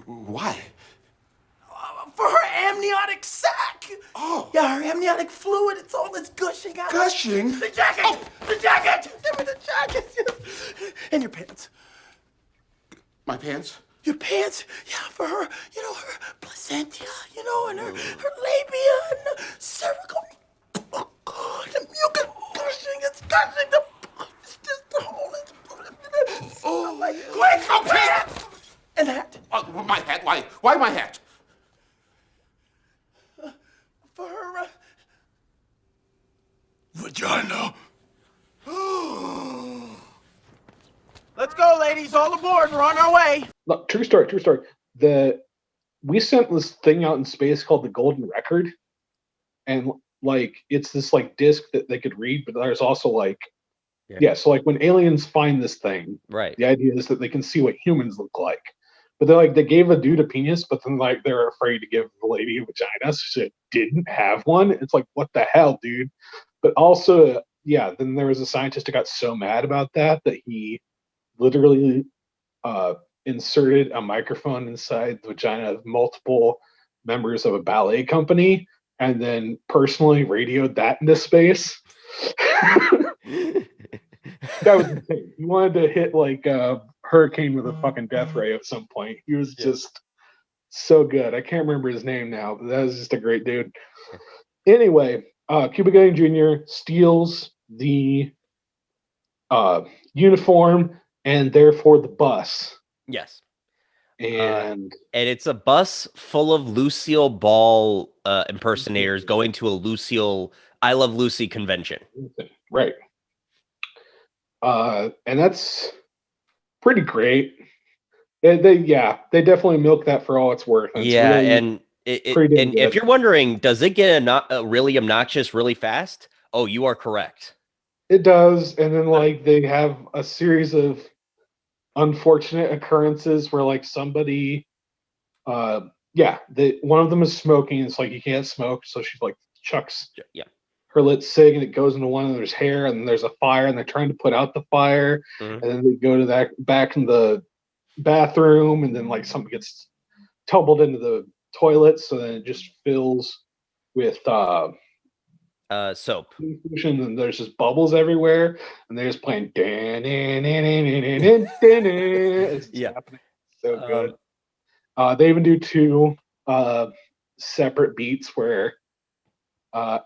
Why? For her amniotic sac. Oh. Yeah, her amniotic fluid. It's all this gushing out. Gushing? The jacket. Oh. The jacket. Give me the jacket. And your pants. My pants? Your pants, yeah, for her, her placenta, and her labia and the cervical. Oh, God, the mucus gushing, it's gushing. It's just the whole. Oh, my quick, okay. And hat. My hat? Why? Why my hat? For her vagina. Let's go, ladies. All aboard. We're on our way. Look, true story. We sent this thing out in space called the Golden Record, and like it's this like disc that they could read, but there's also like so like when aliens find this thing, right? The idea is that they can see what humans look like. But they gave a dude a penis, but then like they're afraid to give the lady a vagina, so it didn't have one. It's like, what the hell, dude? But also, then there was a scientist who got so mad about that he literally inserted a microphone inside the vagina of multiple members of a ballet company and then personally radioed that into space. That was insane. He wanted to hit like a hurricane with a fucking death ray at some point. He was just so good. I can't remember his name now, but that was just a great dude. Anyway, Cuba Gooding Jr. steals the uniform and therefore the bus. Yes. And it's a bus full of Lucille Ball impersonators going to a Lucille I Love Lucy convention. Right. And that's pretty great. They definitely milk that for all it's worth. It's really and if you're wondering, does it get really obnoxious really fast? Oh, you are correct. It does, and then like they have a series of unfortunate occurrences where like somebody, one of them is smoking. It's like you can't smoke, so she like chucks her lit cig and it goes into one, and there's hair, and there's a fire, and they're trying to put out the fire, and then they go to that back in the bathroom, and then like something gets tumbled into the toilet, so then it just fills with soap, and there's just bubbles everywhere, and they're just playing it's happening so good. They even do two separate beats where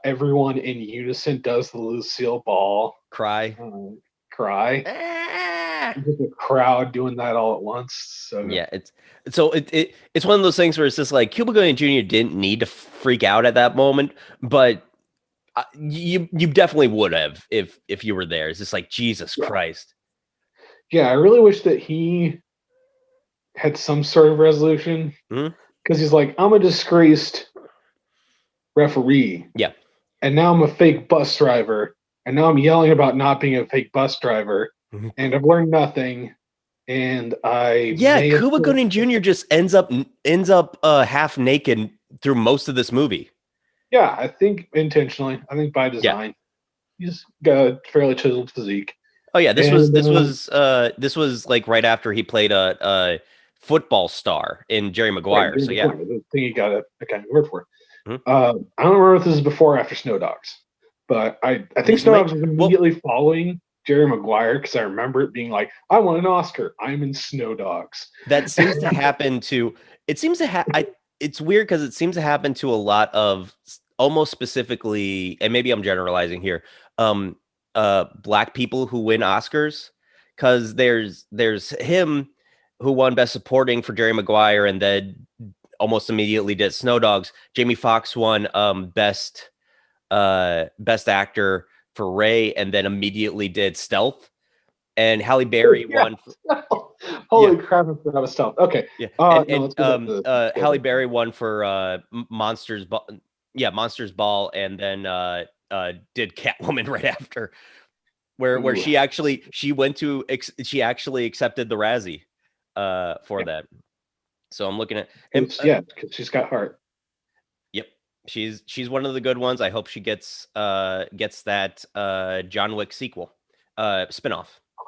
everyone in unison does the Lucille Ball cry. Just a crowd doing that all at once. So yeah, it's one of those things where it's just like Cuba Gooding Jr. didn't need to freak out at that moment, but you definitely would have if you were there. It's just like Jesus Christ. Yeah, I really wish that he had some sort of resolution because he's like, I'm a disgraced referee. Yeah. And now I'm a fake bus driver. And now I'm yelling about not being a fake bus driver. And I've learned nothing. And Cuba Gooding Jr. just ends up half naked through most of this movie. Yeah, I think intentionally. I think by design. He's got a fairly chiseled physique. Oh yeah, this was like right after he played a football star in Jerry Maguire. Right, so yeah, I think he got a kind of word for. I don't remember if this is before or after Snow Dogs, but I think Snow Dogs was immediately following Jerry Maguire because I remember it being like, I won an Oscar. I'm in Snow Dogs. That seems to happen to. It seems to it's weird because it seems to happen to a lot of almost specifically, and maybe I'm generalizing here. Black people who win Oscars, because there's him who won Best Supporting for Jerry Maguire and then almost immediately did Snow Dogs. Jamie Foxx won Best Actor for Ray and then immediately did Stealth. And Halle Berry won. Holy crap! I forgot about Stealth. Okay. Yeah. Halle Berry won for Monsters Ball. Yeah, Monsters Ball, and then did Catwoman right after, where she actually accepted the Razzie for that. So I'm looking at because she's got heart. Yep, she's one of the good ones. I hope she gets that John Wick sequel spinoff. Oh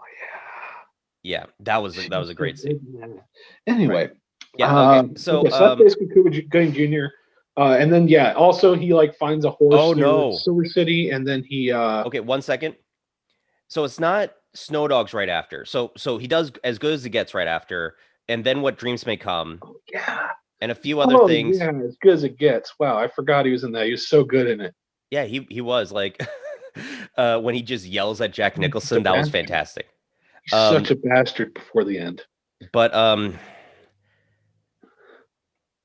yeah, that was a great scene. Anyway, right. Yeah. Okay. So that's basically Cuba Gooding Jr. And then also he like finds a horse. Oh no, Silver City, and then he. Okay, 1 second. So it's not Snow Dogs right after. So he does As Good as It Gets right after, and then What Dreams May Come. Oh, yeah. And a few other things. Yeah, As Good as It Gets. Wow, I forgot he was in that. He was so good in it. Yeah, he was like when he just yells at Jack Nicholson. That was fantastic. He's such a bastard before the end. But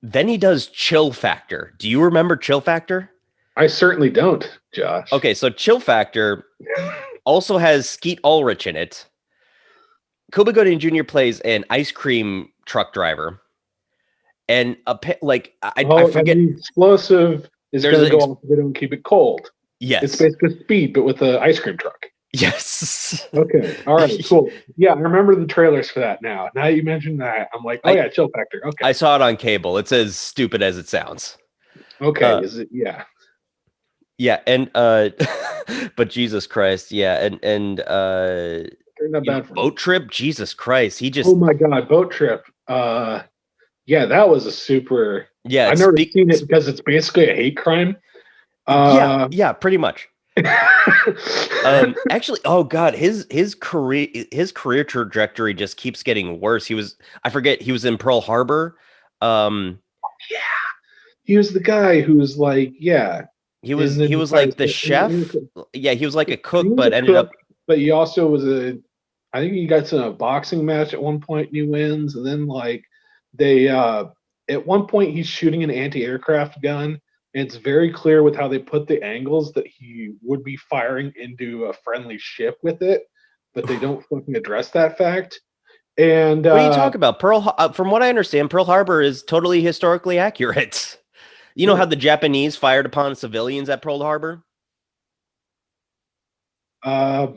Then he does Chill Factor. Do you remember Chill Factor? I certainly don't, Josh. Okay, so Chill Factor also has Skeet Ulrich in it. Cuba Gooding Jr. plays an ice cream truck driver. And I forget. The explosive is going to go off if they don't keep it cold. Yes. It's basically Speed, but with an ice cream truck. Yes. Okay. All right, cool. Yeah, I remember the trailers for that now. Now that you mentioned that, I'm like, yeah, Chill Factor. Okay. I saw it on cable. It's as stupid as it sounds. Okay. Is it? Yeah. Yeah, and but Jesus Christ, yeah, and Boat Trip, Jesus Christ, he just. Oh my God, Boat Trip. Yeah, that was a super. Yeah, I've never seen it because it's basically a hate crime. Yeah, pretty much. Actually, oh God, his career trajectory just keeps getting worse. He was in Pearl Harbor. Yeah, he was the guy who was like, he was like the chef. Yeah, he was like a cook, but ended up. But he also was I think he got in a boxing match at one point and he wins, and then like they at one point he's shooting an anti-aircraft gun. And it's very clear with how they put the angles that he would be firing into a friendly ship with it, but they don't fucking address that fact. And what are you talking about? From what I understand, Pearl Harbor is totally historically accurate. You know how the Japanese fired upon civilians at Pearl Harbor? I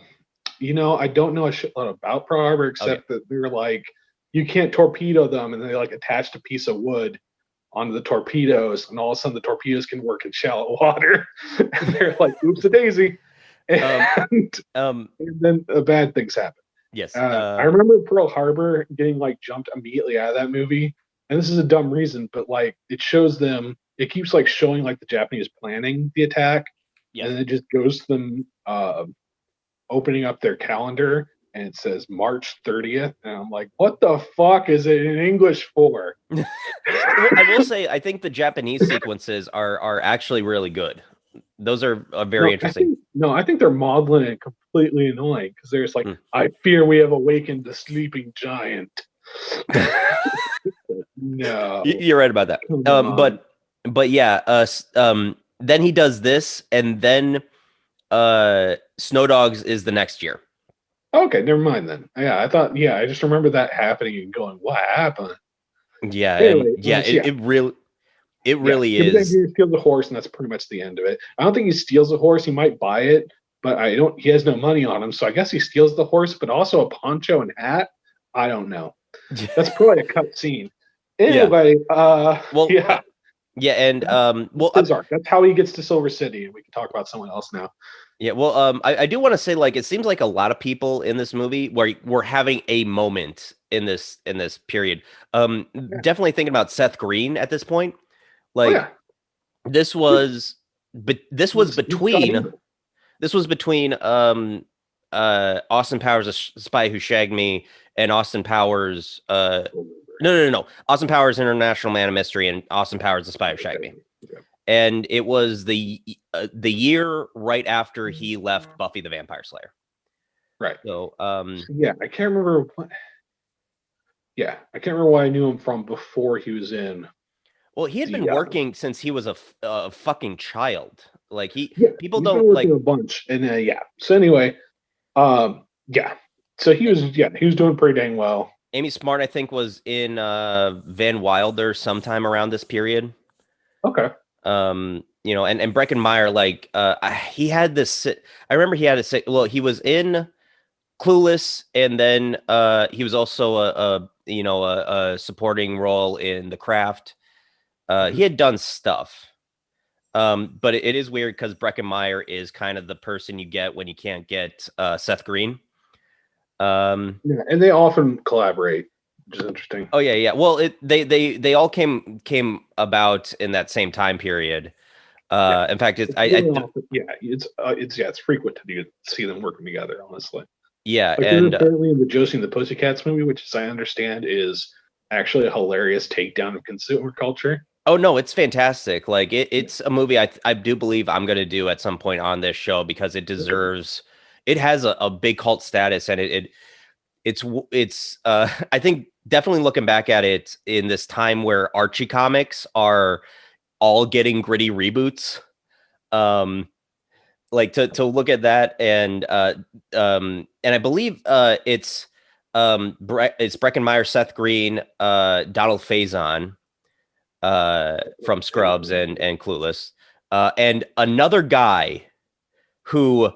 don't know a shitload about Pearl Harbor except that they're like, you can't torpedo them, and they like attached a piece of wood onto the torpedoes, and all of a sudden the torpedoes can work in shallow water. And they're like, oops a daisy. And then bad things happen. Yes. I remember Pearl Harbor getting like jumped immediately out of that movie. And this is a dumb reason, but like it shows them, it keeps like showing like the Japanese planning the attack. Yes. And then it just goes to them opening up their calendar and it says March 30th. And I'm like, what the fuck is it in English for? I will say, I think the Japanese sequences are actually really good. Those are very interesting. I think they're maudlin and completely annoying because they're just like, I fear we have awakened the sleeping giant. No. You're right about that. But yeah, then he does this, and then Snow Dogs is the next year. Okay, never mind then. Yeah, I just remember that happening and going, what happened? Yeah, anyway, it really is. He steals a horse, and that's pretty much the end of it. I don't think he steals a horse. He might buy it, but he has no money on him, so I guess he steals the horse, but also a poncho and hat. I don't know. That's probably a cut scene. Anyway, yeah, and his arc. That's how he gets to Silver City, and we can talk about someone else now. Yeah, well, I do want to say, like, it seems like a lot of people in this movie were having a moment in this period. Definitely thinking about Seth Green at this point. Like, this was between Austin Powers, A Spy Who Shagged Me, and Austin Powers. No. Austin Powers, International Man of Mystery, and Austin Powers, The Spy Who Shagged Me. And it was the year right after he left Buffy the Vampire Slayer. Right. So I can't remember. I can't remember what I knew him from before he was in. Well, he had been working since he was a fucking child. Like people he's don't been like a bunch, and So anyway, So he was doing pretty dang well. Amy Smart, I think, was in Van Wilder sometime around this period. Okay. And Breckin Meyer, like, he had this. I remember he had a. Well, he was in Clueless, and then he was also a supporting role in The Craft. He had done stuff, but it is weird because Breckin Meyer is kind of the person you get when you can't get Seth Green. And they often collaborate, which is interesting. Oh yeah. Well, they all came about in that same time period. In fact, it's frequent to see them working together. Honestly, yeah. Like, and apparently in the Josie and the Pussycats movie, which, as I understand, is actually a hilarious takedown of consumer culture. Oh no, it's fantastic. Like it's a movie I do believe I'm going to do at some point on this show because it deserves. It has a big cult status, and it's I think definitely looking back at it in this time where Archie comics are all getting gritty reboots. Like to look at that, and I believe it's Breckenmeyer, Seth Green, Donald Faison from Scrubs and Clueless, and another guy who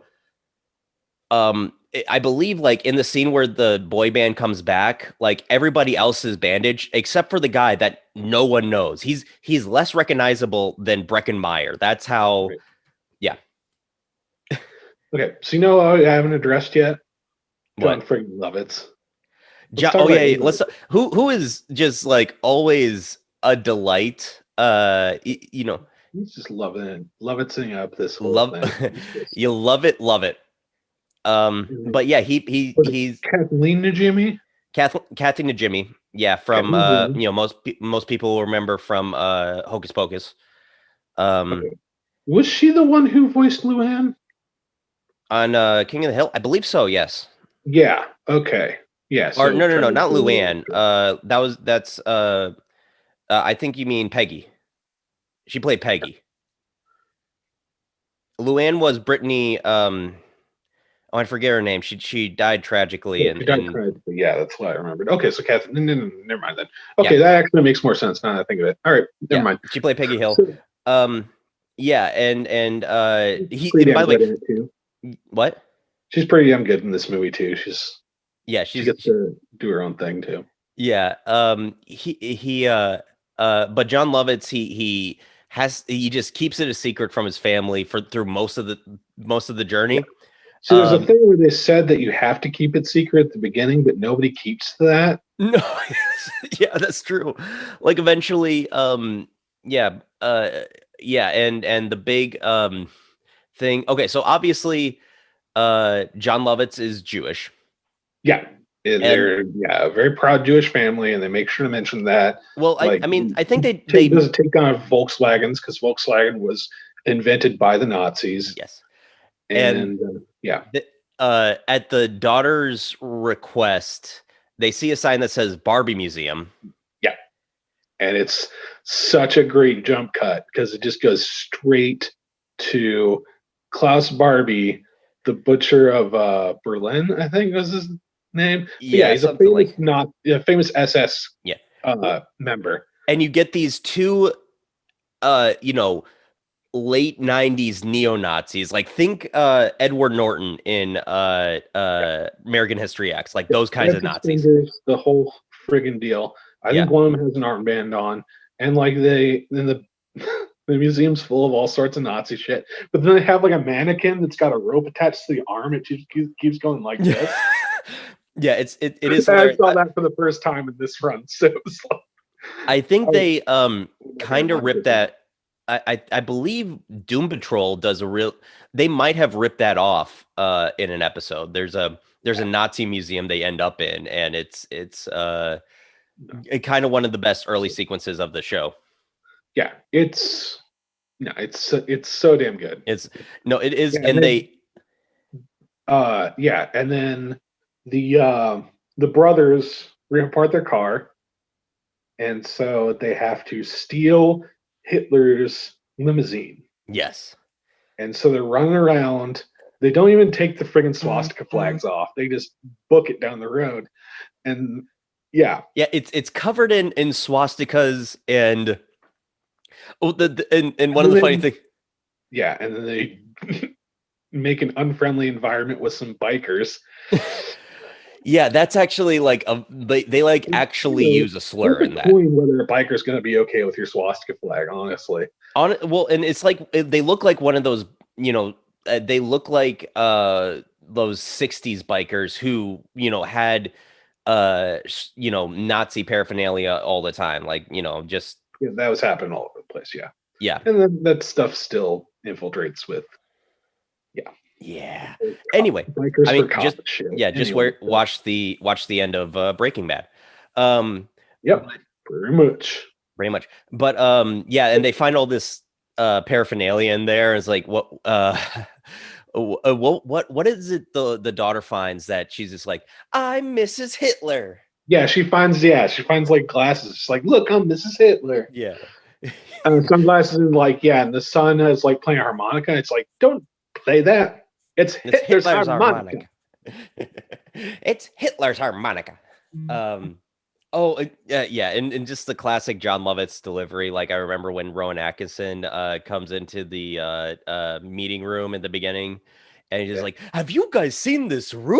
I believe, like in the scene where the boy band comes back, like everybody else is bandaged except for the guy that no one knows. He's less recognizable than Breckenmeyer. That's how. Right. Yeah. Okay, so I haven't addressed yet. John What? friggin' Lovitz. Let's. Who is just like always a delight. He's just lovitzing up this whole thing. You love it. But yeah, he's Kathleen Najimy. Kathy Najimy. Yeah, from most people will remember from Hocus Pocus. Okay. Was she the one who voiced Luann on King of the Hill? I believe so. Yes. Yeah. Okay. Yeah. Or no, not Luann. That's I think you mean Peggy. She played Peggy. Luann was Brittany. I forget her name. She died tragically. Yeah, that's what I remembered. Okay, so Catherine. No, never mind then. Okay, that actually makes more sense now that I think of it. All right, never mind. She played Peggy Hill. Yeah, and he. By the way, what? She's pretty damn good in this movie too. She gets to do her own thing too. Yeah. But John Lovitz, he just keeps it a secret from his family through most of the journey. Yeah. So there's a thing where they said that you have to keep it secret at the beginning, but nobody keeps to that. No, yeah, that's true. Like eventually, and the big thing. Okay, so obviously, John Lovitz is Jewish. Yeah, they're a very proud Jewish family, and they make sure to mention that. Well, I think they doesn't take on Volkswagens because Volkswagen was invented by the Nazis. Yes. And at the daughter's request, they see a sign that says Barbie Museum. Yeah. And it's such a great jump cut because it just goes straight to Klaus Barbie, the butcher of Berlin, I think was his name. Yeah, he's a famous SS member. And you get these two late 90s neo-Nazis, like think Edward Norton in American History X, like those kinds of Nazis. The whole friggin' deal. I think one of them has an armband on, and like the museum's full of all sorts of Nazi shit. But then they have like a mannequin that's got a rope attached to the arm. It just keeps going like this. Yeah, it is. I saw that for the first time in this run. So it was like, I think they kind of ripped that. I believe Doom Patrol does they might have ripped that off in an episode. There's a Nazi museum they end up in, and it's kind of one of the best early sequences of the show. Yeah, it's so damn good. It is. Yeah, and then the brothers rip apart their car, and so they have to steal Hitler's limousine. Yes. And so they're running around. They don't even take the friggin' swastika flags off. They just book it down the road. And it's covered in swastikas and one of the funny things. Yeah, and then they make an unfriendly environment with some bikers. Yeah, that's actually like they like actually use a slur in that. Whether a biker's going to be okay with your swastika flag, honestly. Well, and it's like they look like one of those, they look like those 60s bikers who, had Nazi paraphernalia all the time, like, just that was happening all over the place, yeah. Yeah. And then that stuff still infiltrates with Yeah. Anyway, watch the end of Breaking Bad. Yep. Pretty much. But and they find all this paraphernalia in there. It's like what is it the daughter finds that she's just like, I'm Mrs. Hitler. Yeah, she finds like glasses. She's like, look, I'm Mrs. Hitler. Yeah. And sunglasses and like, and the son is like playing a harmonica. It's like, don't play that. It's Hitler's harmonica. It's Hitler's harmonica. Yeah, and just the classic John Lovitz delivery. Like I remember when Rowan Atkinson comes into the meeting room at the beginning, and he's just like, "Have you guys seen this room?"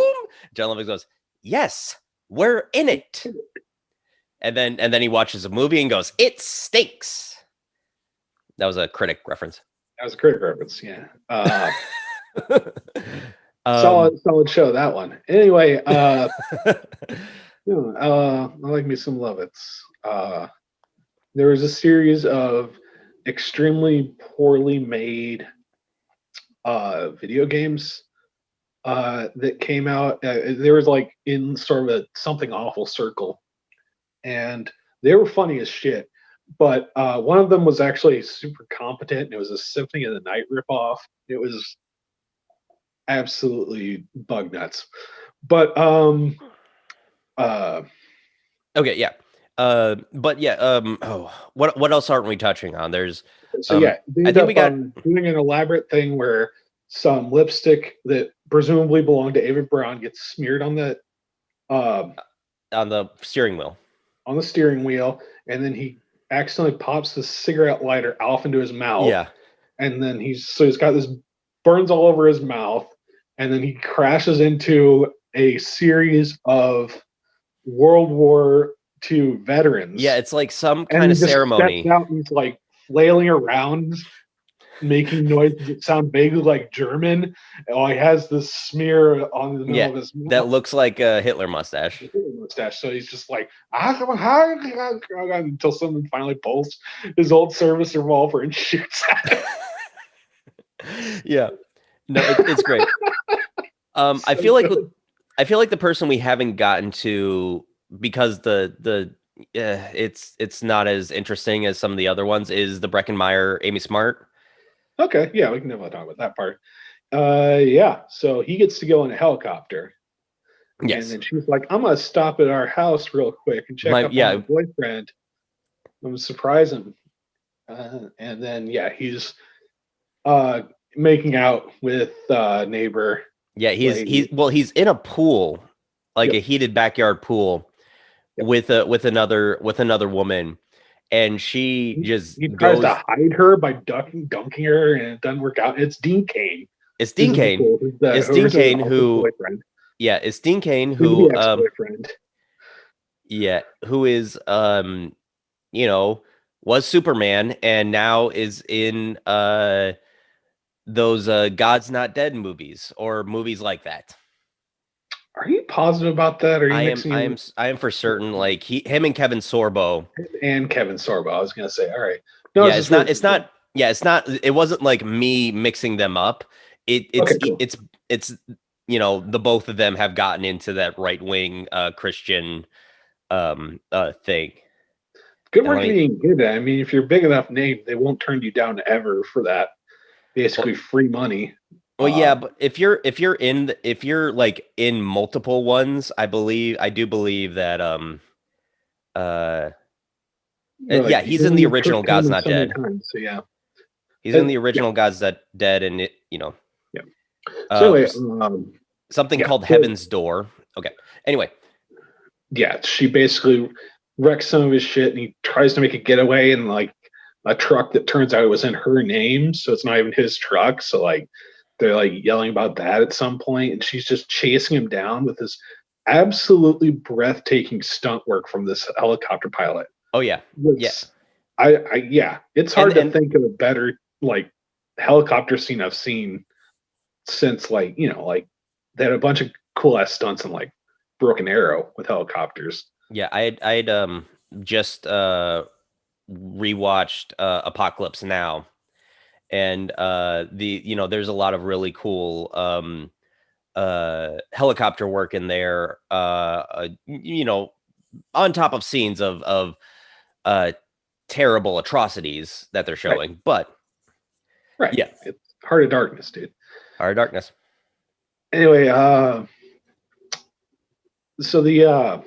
John Lovitz goes, "Yes, we're in it." And then he watches a movie and goes, "It stinks." That was a critic reference. That was a critic reference, yeah. Solid show, that one. Anyway, I like me some Lovitz. There was a series of extremely poorly made video games that came out. There was like in sort of a something awful circle, and they were funny as shit. But one of them was actually super competent, and it was a Symphony of the Night ripoff. It was absolutely bug nuts. But okay, yeah. What else aren't we touching on? There's I think we got doing an elaborate thing where some lipstick that presumably belonged to Ava Brown gets smeared on the steering wheel. On the steering wheel, and then he accidentally pops the cigarette lighter off into his mouth. Yeah. And then he's got this burns all over his mouth, and then he crashes into a series of World War II veterans. Yeah, it's like some kind of ceremony. Steps out and he's like flailing around, making noises that sound vaguely like German. Oh, he has this smear on the middle of his mouth. That looks like a Hitler mustache. So he's just like until someone finally pulls his old service revolver and shoots at him. Yeah, no, it's great. I feel like the person we haven't gotten to, because it's not as interesting as some of the other ones, is the Breckenmeyer Amy Smart. Okay, yeah, we can definitely talk about that part. So he gets to go in a helicopter. Yes. And then she's like, I'm gonna stop at our house real quick and check up on my boyfriend. I'm gonna surprise him. And then he's making out with neighbor. Yeah, he's in a pool, like a heated backyard pool, with another woman, and he tries to hide her by dunking her, and it doesn't work out. It's Dean Cain. It's Dean Cain. It's Dean Cain who. Yeah, it's Dean Cain who. Who is was Superman and now is in those God's Not Dead movies or movies like that. Are you positive about that? Are you I am for certain. Like him and Kevin Sorbo. And Kevin Sorbo. I was gonna say, all right. No, yeah, it's not. It wasn't like me mixing them up. It's the both of them have gotten into that right wing Christian thing. Good work being good at. I mean, if you're a big enough name, they won't turn you down ever for that. Basically, free money. Well, yeah, but if you're like in multiple ones, I do believe that he's in the original God's Not Dead. So yeah, he's in the original God's Dead, and So anyway, something called Heaven's Door. Okay. Anyway, she basically wrecks some of his shit, and he tries to make a getaway in like a truck that turns out it was in her name, so it's not even his truck. So like they're like yelling about that at some point, and she's just chasing him down with this absolutely breathtaking stunt work from this helicopter pilot. Oh yeah, it's hard to think of a better like helicopter scene I've seen since like they had a bunch of cool ass stunts in like Broken Arrow with helicopters. Yeah, I'd just rewatched Apocalypse Now, and there's a lot of really cool helicopter work in there. On top of scenes of terrible atrocities that they're showing, but it's Heart of Darkness, dude. Heart of Darkness. Anyway, so the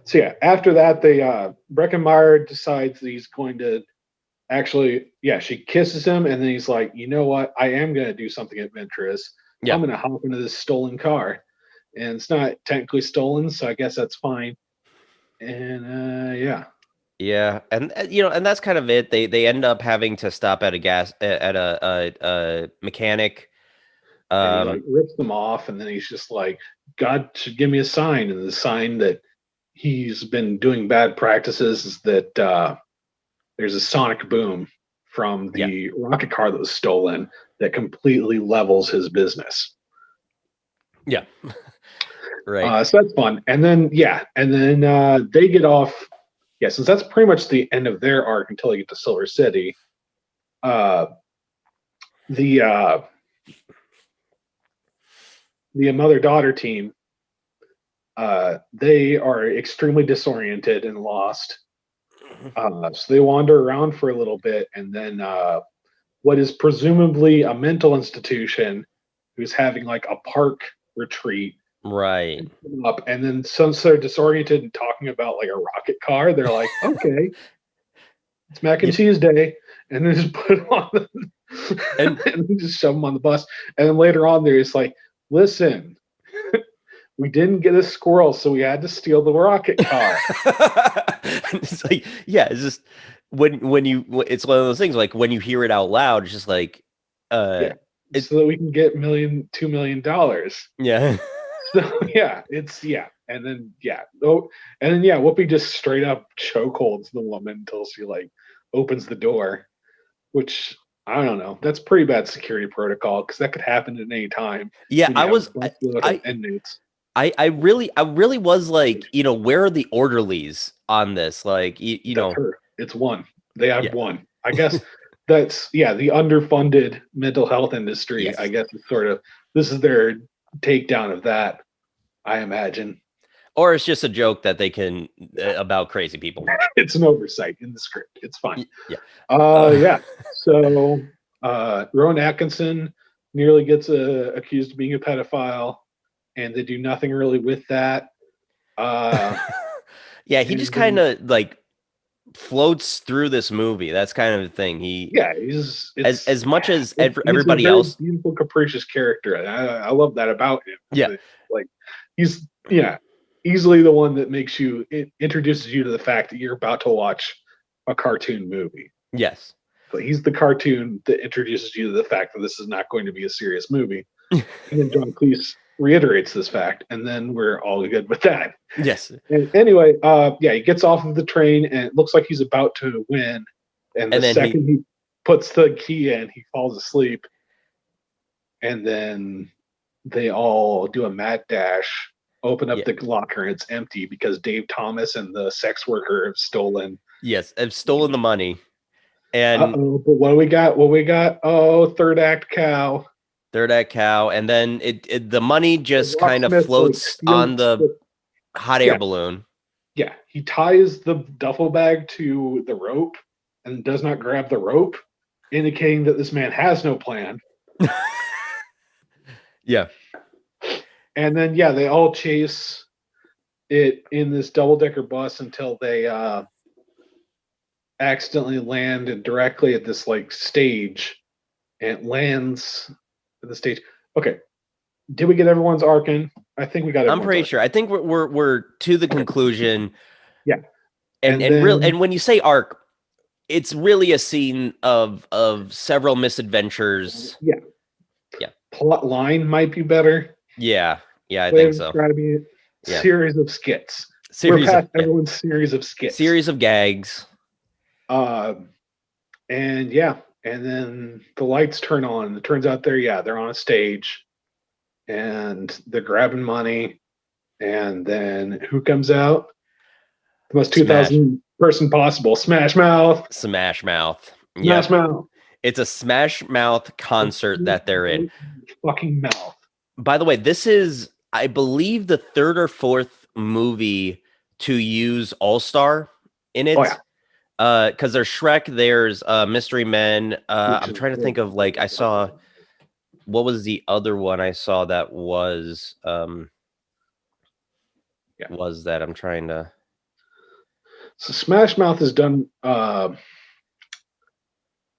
So yeah, after that, they Breckenmeyer decides that he's going to actually, she kisses him, and then he's like, you know what? I am going to do something adventurous. Yeah. I'm going to hop into this stolen car, and it's not technically stolen, so I guess that's fine. And Yeah, and and that's kind of it. They end up having to stop at a mechanic. And he like rips them off, and then he's just like, God should give me a sign, and the sign that he's been doing bad practices is that there's a sonic boom from the rocket car that was stolen that completely levels his business. Yeah. Right. So that's fun. And then they get off. Yeah, since that's pretty much the end of their arc until they get to Silver City. The mother-daughter team, they are extremely disoriented and lost. So they wander around for a little bit, and then what is presumably a mental institution who's having like a park retreat. Right. Up, and then since they're disoriented and talking about like a rocket car, they're like, okay, it's mac and cheese day, and then just put them on and then just shove them on the bus. And then later on, they're just like, listen, we didn't get a squirrel, so we had to steal the rocket car. It's like, it's just when you, it's one of those things like when you hear it out loud, it's just like, it's so that we can get $2 million. Yeah. So and then Whoopi just straight up chokeholds the woman until she like opens the door, which I don't know. That's pretty bad security protocol because that could happen at any time. Yeah, I really was like, where are the orderlies on this? Like, that's her. It's one. They have one. I guess that's the underfunded mental health industry. Yes. I guess it's sort of this is their takedown of that, I imagine. Or it's just a joke that they can about crazy people. It's an oversight in the script. It's fine. Yeah. So Rowan Atkinson nearly gets accused of being a pedophile, and they do nothing really with that. He just kind of like floats through this movie. That's kind of the thing. He's as much as everybody else. Beautiful, capricious character. I love that about him. Yeah, like he's easily the one that makes you introduces you to the fact that you're about to watch a cartoon movie. Yes, so he's the cartoon that introduces you to the fact that this is not going to be a serious movie. And then John Cleese reiterates this fact, and then we're all good with that. Yes. And anyway, he gets off of the train, and it looks like he's about to win. And the second he puts the key in, he falls asleep. And then they all do a mad dash, open up the locker, and it's empty because Dave Thomas and the sex worker have stolen. Yes, have stolen the money. And but what do we got? Oh, third act cow. And then the money just kind of floats on the hot air balloon. Yeah, he ties the duffel bag to the rope and does not grab the rope, indicating that this man has no plan. Yeah. And then they all chase it in this double-decker bus until they accidentally land directly at this like stage, and it lands at the stage. Okay, did we get everyone's arc in? I think we got. I'm pretty sure. I think we're to the conclusion. Yeah, and when you say arc, it's really a scene of several misadventures. Yeah. Plot line might be better. Yeah, I think so. Series of skits. Everyone's series of skits. Series of gags. And then the lights turn on, and it turns out they're on a stage, and they're grabbing money, and then who comes out? The most 2,000 person possible. Smash Mouth. It's a Smash Mouth concert that they're in. Fucking mouth. By the way, this is, I believe, the third or fourth movie to use All-Star in it. Oh, yeah. Because there's Shrek, there's Mystery Men. I'm trying to think of I saw, what was the other one I saw that was was that I'm trying to So Smash Mouth has done,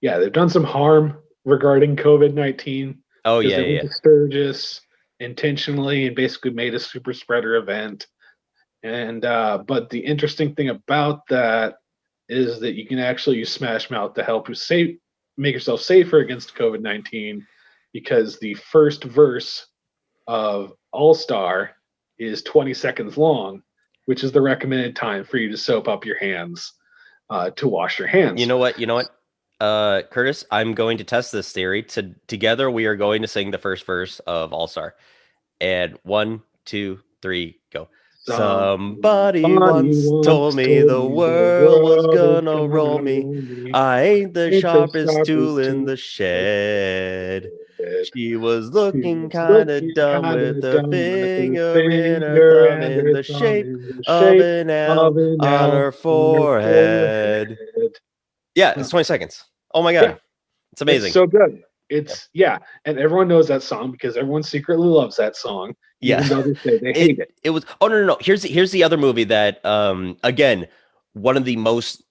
they've done some harm regarding COVID-19. Oh because yeah, they yeah. went to Sturgis intentionally and basically made a super spreader event. And but the interesting thing about that is that you can actually use Smash Mouth to help you make yourself safer against COVID-19, because the first verse of All Star is 20 seconds long, which is the recommended time for you to soap up your hands to wash your hands. You know what? Curtis, I'm going to test this theory. Together, we are going to sing the first verse of All Star. And 1, 2, 3, go. Somebody once told me the world was gonna roll me. I ain't the sharpest tool in the shed. She was looking kind of dumb with her finger in her thumb in the shape of an L on her forehead. Yeah, it's 20 seconds. Oh my God. Yeah. It's amazing. It's so good. It's and everyone knows that song because everyone secretly loves that song, even though they say they hate it. It was no. Here's the other movie that again, one of the most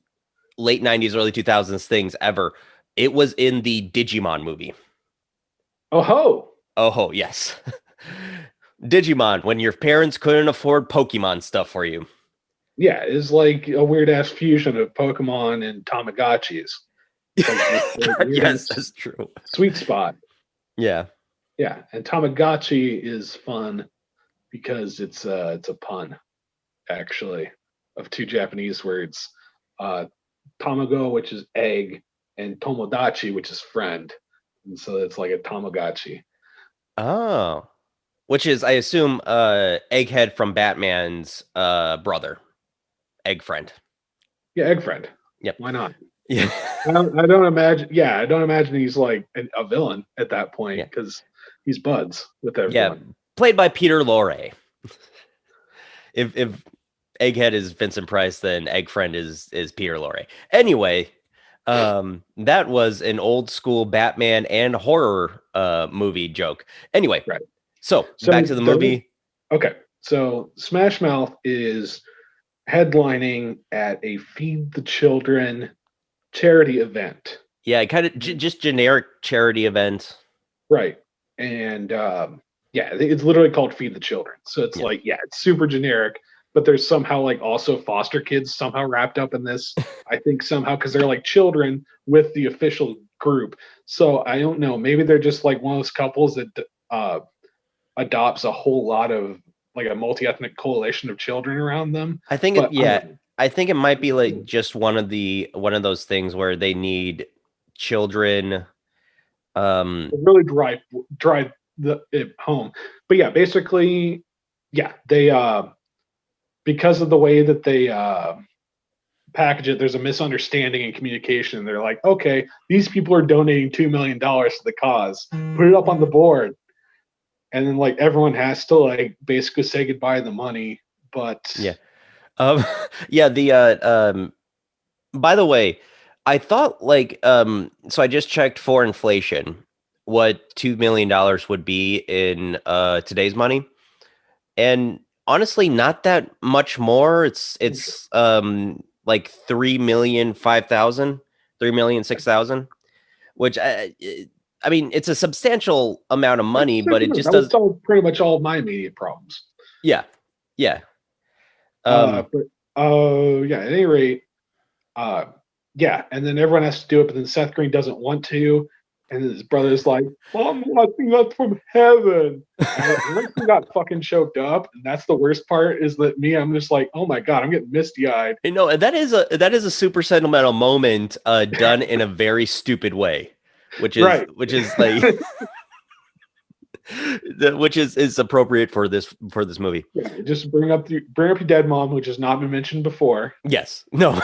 late 90s, early 2000s things ever. It was in the Digimon movie. Oh, yes. Digimon, when your parents couldn't afford Pokemon stuff for you. Yeah, it's like a weird ass fusion of Pokemon and Tamagotchis. Yes, that's true. Sweet spot. Yeah. Yeah, and Tamagotchi is fun because it's a pun, actually, of two Japanese words. Tamago, which is egg, and Tomodachi, which is friend. And so it's like a Tamagotchi. Oh. Which is, I assume, Egghead from Batman's brother. Egg friend. Yeah, egg friend. Yep. Why not? Yeah. I don't imagine. Yeah, I don't imagine he's like a villain at that point because he's buds with everyone. Yeah, played by Peter Lorre. If Egghead is Vincent Price, then Egg Friend is Peter Lorre. Anyway, that was an old school Batman and horror movie joke. Anyway, right. So back to the movie. Okay, so Smash Mouth is headlining at a Feed the Children charity event. Yeah, kind of just generic charity event. Right. And it's literally called Feed the Children. So it's like, it's super generic, but there's somehow like also foster kids somehow wrapped up in this. I think somehow because they're like children with the official group. So I don't know. Maybe they're just like one of those couples that adopts a whole lot of like a multi-ethnic coalition of children around them. I think I think it might be like just one of those things where they need children really drive it home. But yeah, basically, they because of the way that they package it, there's a misunderstanding in communication. They're like, okay, these people are donating $2 million to the cause. Put it up on the board. And then like everyone has to like basically say goodbye to the money. But by the way, I thought like so I just checked for inflation what $2 million would be in today's money. And honestly, not that much more. It's like 3,005,000, 3,006,000, which I mean, it's a substantial amount of money, but it just does solve pretty much all of my immediate problems. Yeah. At any rate, and then everyone has to do it, but then Seth Green doesn't want to, and his brother's like, "I'm watching that from heaven." And he got fucking choked up, and that's the worst part. Is that I'm just like, "Oh my God, I'm getting misty eyed." You know, and that is a super sentimental moment, done in a very stupid way, which is like. Which is appropriate for this movie. Yeah, just bring up your dead mom, which has not been mentioned before. Yes. No.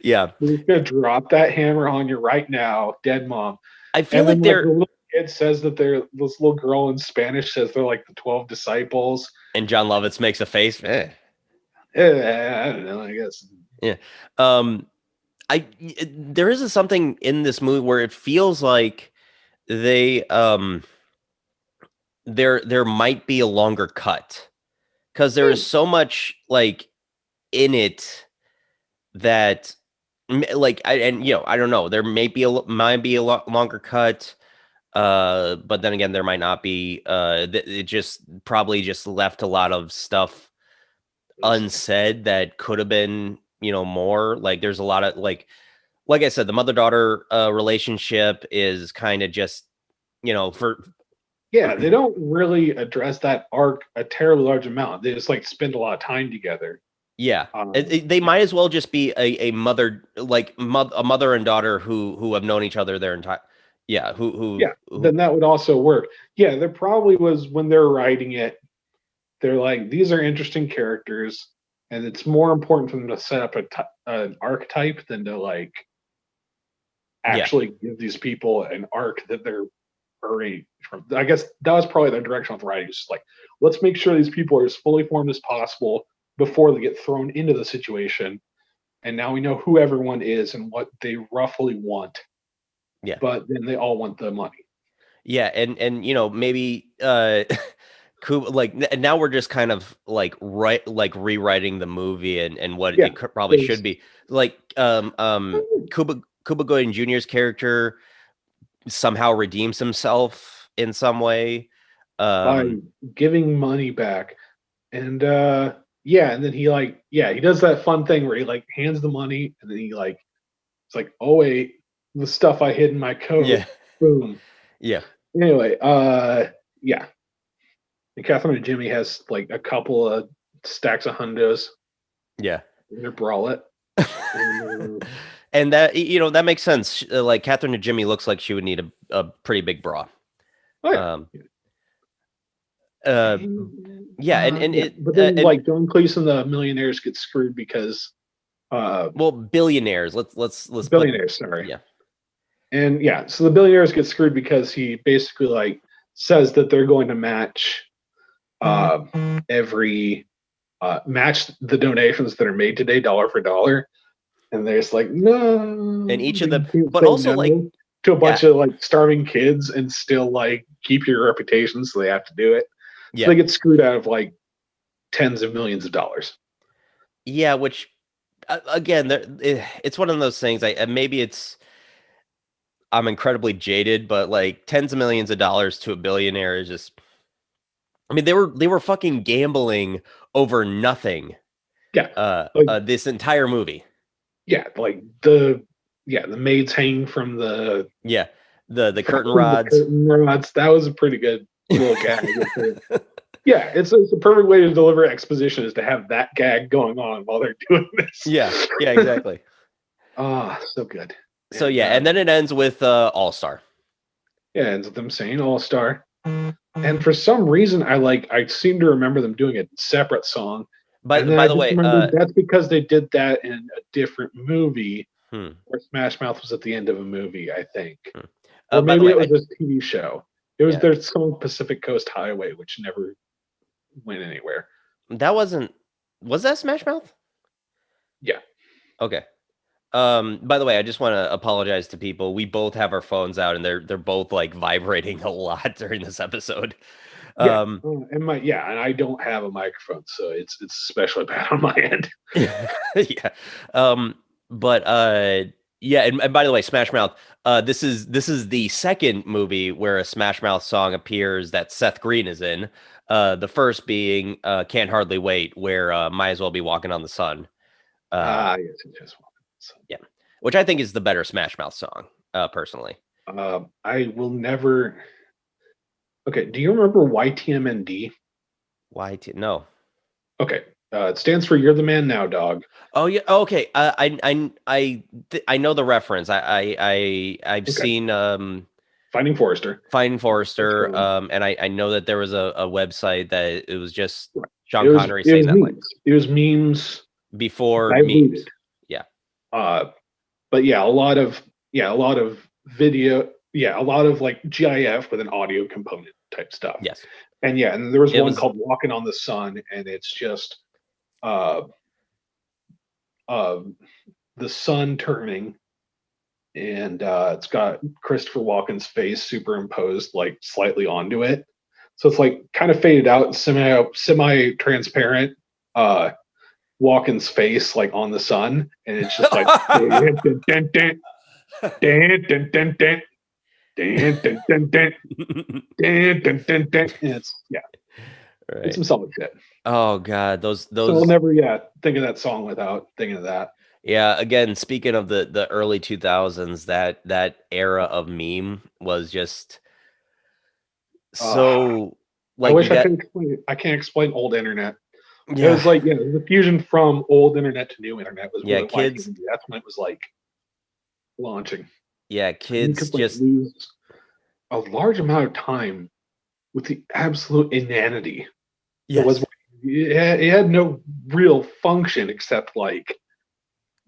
Yeah. We're just gonna drop that hammer on you right now, dead mom. I feel like the little kid says that this little girl in Spanish says they're like the 12 disciples. And John Lovitz makes a face. I don't know, I guess. Yeah. There is something in this movie where it feels like they there might be a longer cut because there is so much like in it that like I don't know, there might be a longer cut, but then again there might not be. It just probably just left a lot of stuff unsaid that could have been more. Like there's a lot of like I said, the mother-daughter relationship is kind of just for they don't really address that arc a terribly large amount. They just like spend a lot of time together. Yeah, they might as well just be a mother, like a mother and daughter who have known each other their entire. Yeah, who then that would also work. Yeah, there probably was when they're writing it. They're like, these are interesting characters, and it's more important for them to set up an archetype than to like actually give these people an arc that they're already from. I guess that was probably the direction of writing. It's like, let's make sure these people are as fully formed as possible before they get thrown into the situation. And now we know who everyone is and what they roughly want. Yeah. But then they all want the money. Yeah, and maybe like now we're just kind of like rewriting the movie and what it probably should be. Like Cuba Gooding Jr.'s character somehow redeems himself in some by giving money back. And and then he he does that fun thing where he like hands the money and then he like it's like, oh wait, the stuff I hid in my coat. Yeah. Boom. Yeah. Anyway, yeah. And Catherine and Jimmy has like a couple of stacks of hundos. Yeah. In their bralette. And that that makes sense. Like Catherine and Jimmy looks like she would need a pretty big bra. Oh, yeah. But then like John Cleese the millionaires get screwed because billionaires. Let's billionaires, sorry. Yeah. And so the billionaires get screwed because he basically like says that they're going to match match the donations that are made today dollar for dollar. And they're just like, no. And each of them, but also no like to a bunch of like starving kids and still like keep your reputation, so they have to do it. Yeah. So they get screwed out of like tens of millions of dollars. Yeah, which again, it's one of those things. Maybe I'm incredibly jaded, but like tens of millions of dollars to a billionaire is just. I mean, they were fucking gambling over nothing. Yeah. This entire movie. Yeah, like the maids hanging from the the curtain rods. The curtain rods. That was a pretty good little gag. Yeah, it's a perfect way to deliver exposition is to have that gag going on while they're doing this. Yeah, exactly. So good. So and then it ends with All Star. Yeah, it ends with them saying All Star. And for some reason, I seem to remember them doing a separate song. By the way, that's because they did that in a different movie where Smash Mouth was at the end of a movie, I think. Or maybe it was a TV show. It was their song Pacific Coast Highway, which never went anywhere. Was that Smash Mouth? Yeah. Okay. By the way, I just want to apologize to people. We both have our phones out and they're both like vibrating a lot during this episode. And I don't have a microphone, so it's especially bad on my end. Yeah. And by the way, Smash Mouth, this is the second movie where a Smash Mouth song appears that Seth Green is in. The first being Can't Hardly Wait, where Might As Well Be Walking on the Sun. Yes. Yeah. Which I think is the better Smash Mouth song, personally. I will never. Okay, do you remember YTMND? No. Okay, it stands for You're the Man Now, Dog. Oh yeah. Okay. I know the reference. I've seen Finding Forrester. And I know that there was a website that it was just Sean Connery saying that. Memes. It was memes before memes. Yeah. But a lot of video. Yeah, a lot of like GIF with an audio component type stuff. Yes. And and there was one called Walking on the Sun, and it's just the sun turning, and it's got Christopher Walken's face superimposed like slightly onto it. So it's like kind of faded out, semi transparent, Walken's face like on the sun, and it's just like dun, dun, dun, dun, dun, dun, dun, dun, dun, dun, dun, dun, dun, dun, dun, dun. And it's Right. it's some solid shit. Oh god, those So I'll never think of that song without thinking of that. Yeah, again, speaking of the early 2000s, that era of meme was just so I wish I could explain it. I can't explain old internet. Yeah. It was like the fusion from old internet to new internet was kids. That's when it was like launching. Yeah, kids could, like, lose a large amount of time with the absolute inanity. Yes. It had no real function except like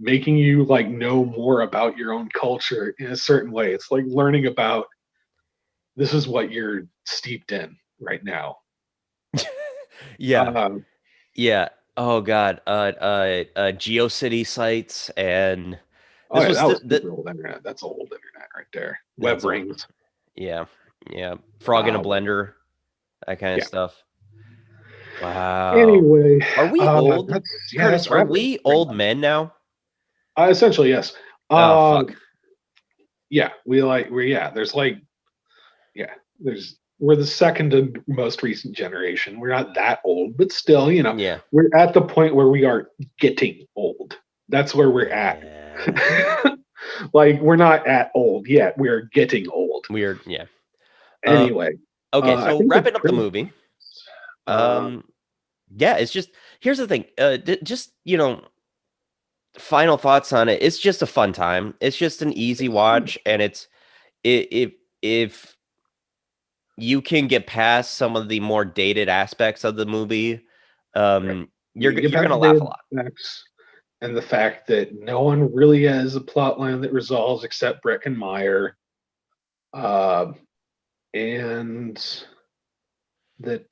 making you like know more about your own culture in a certain way. It's like learning about this is what you're steeped in right now. Yeah. Yeah. Oh god. GeoCity sites and that was super old internet. That's old internet right there. Web rings. Yeah. Yeah. Frog in a blender. That kind of stuff. Wow. Anyway, are we old? Curtis, are we old men now? Essentially, yes. Oh fuck. Yeah, we're the second and most recent generation. We're not that old, but still, we're at the point where we are getting old. That's where we're at. Like, we're not at old yet. We're getting old. Anyway. Okay, so wrapping up the movie. Yeah, it's just, here's the thing. Just, final thoughts on it. It's just a fun time. It's just an easy watch, and if you can get past some of the more dated aspects of the movie, you're gonna laugh a lot. And the fact that no one really has a plot line that resolves except Breckenmeyer, and that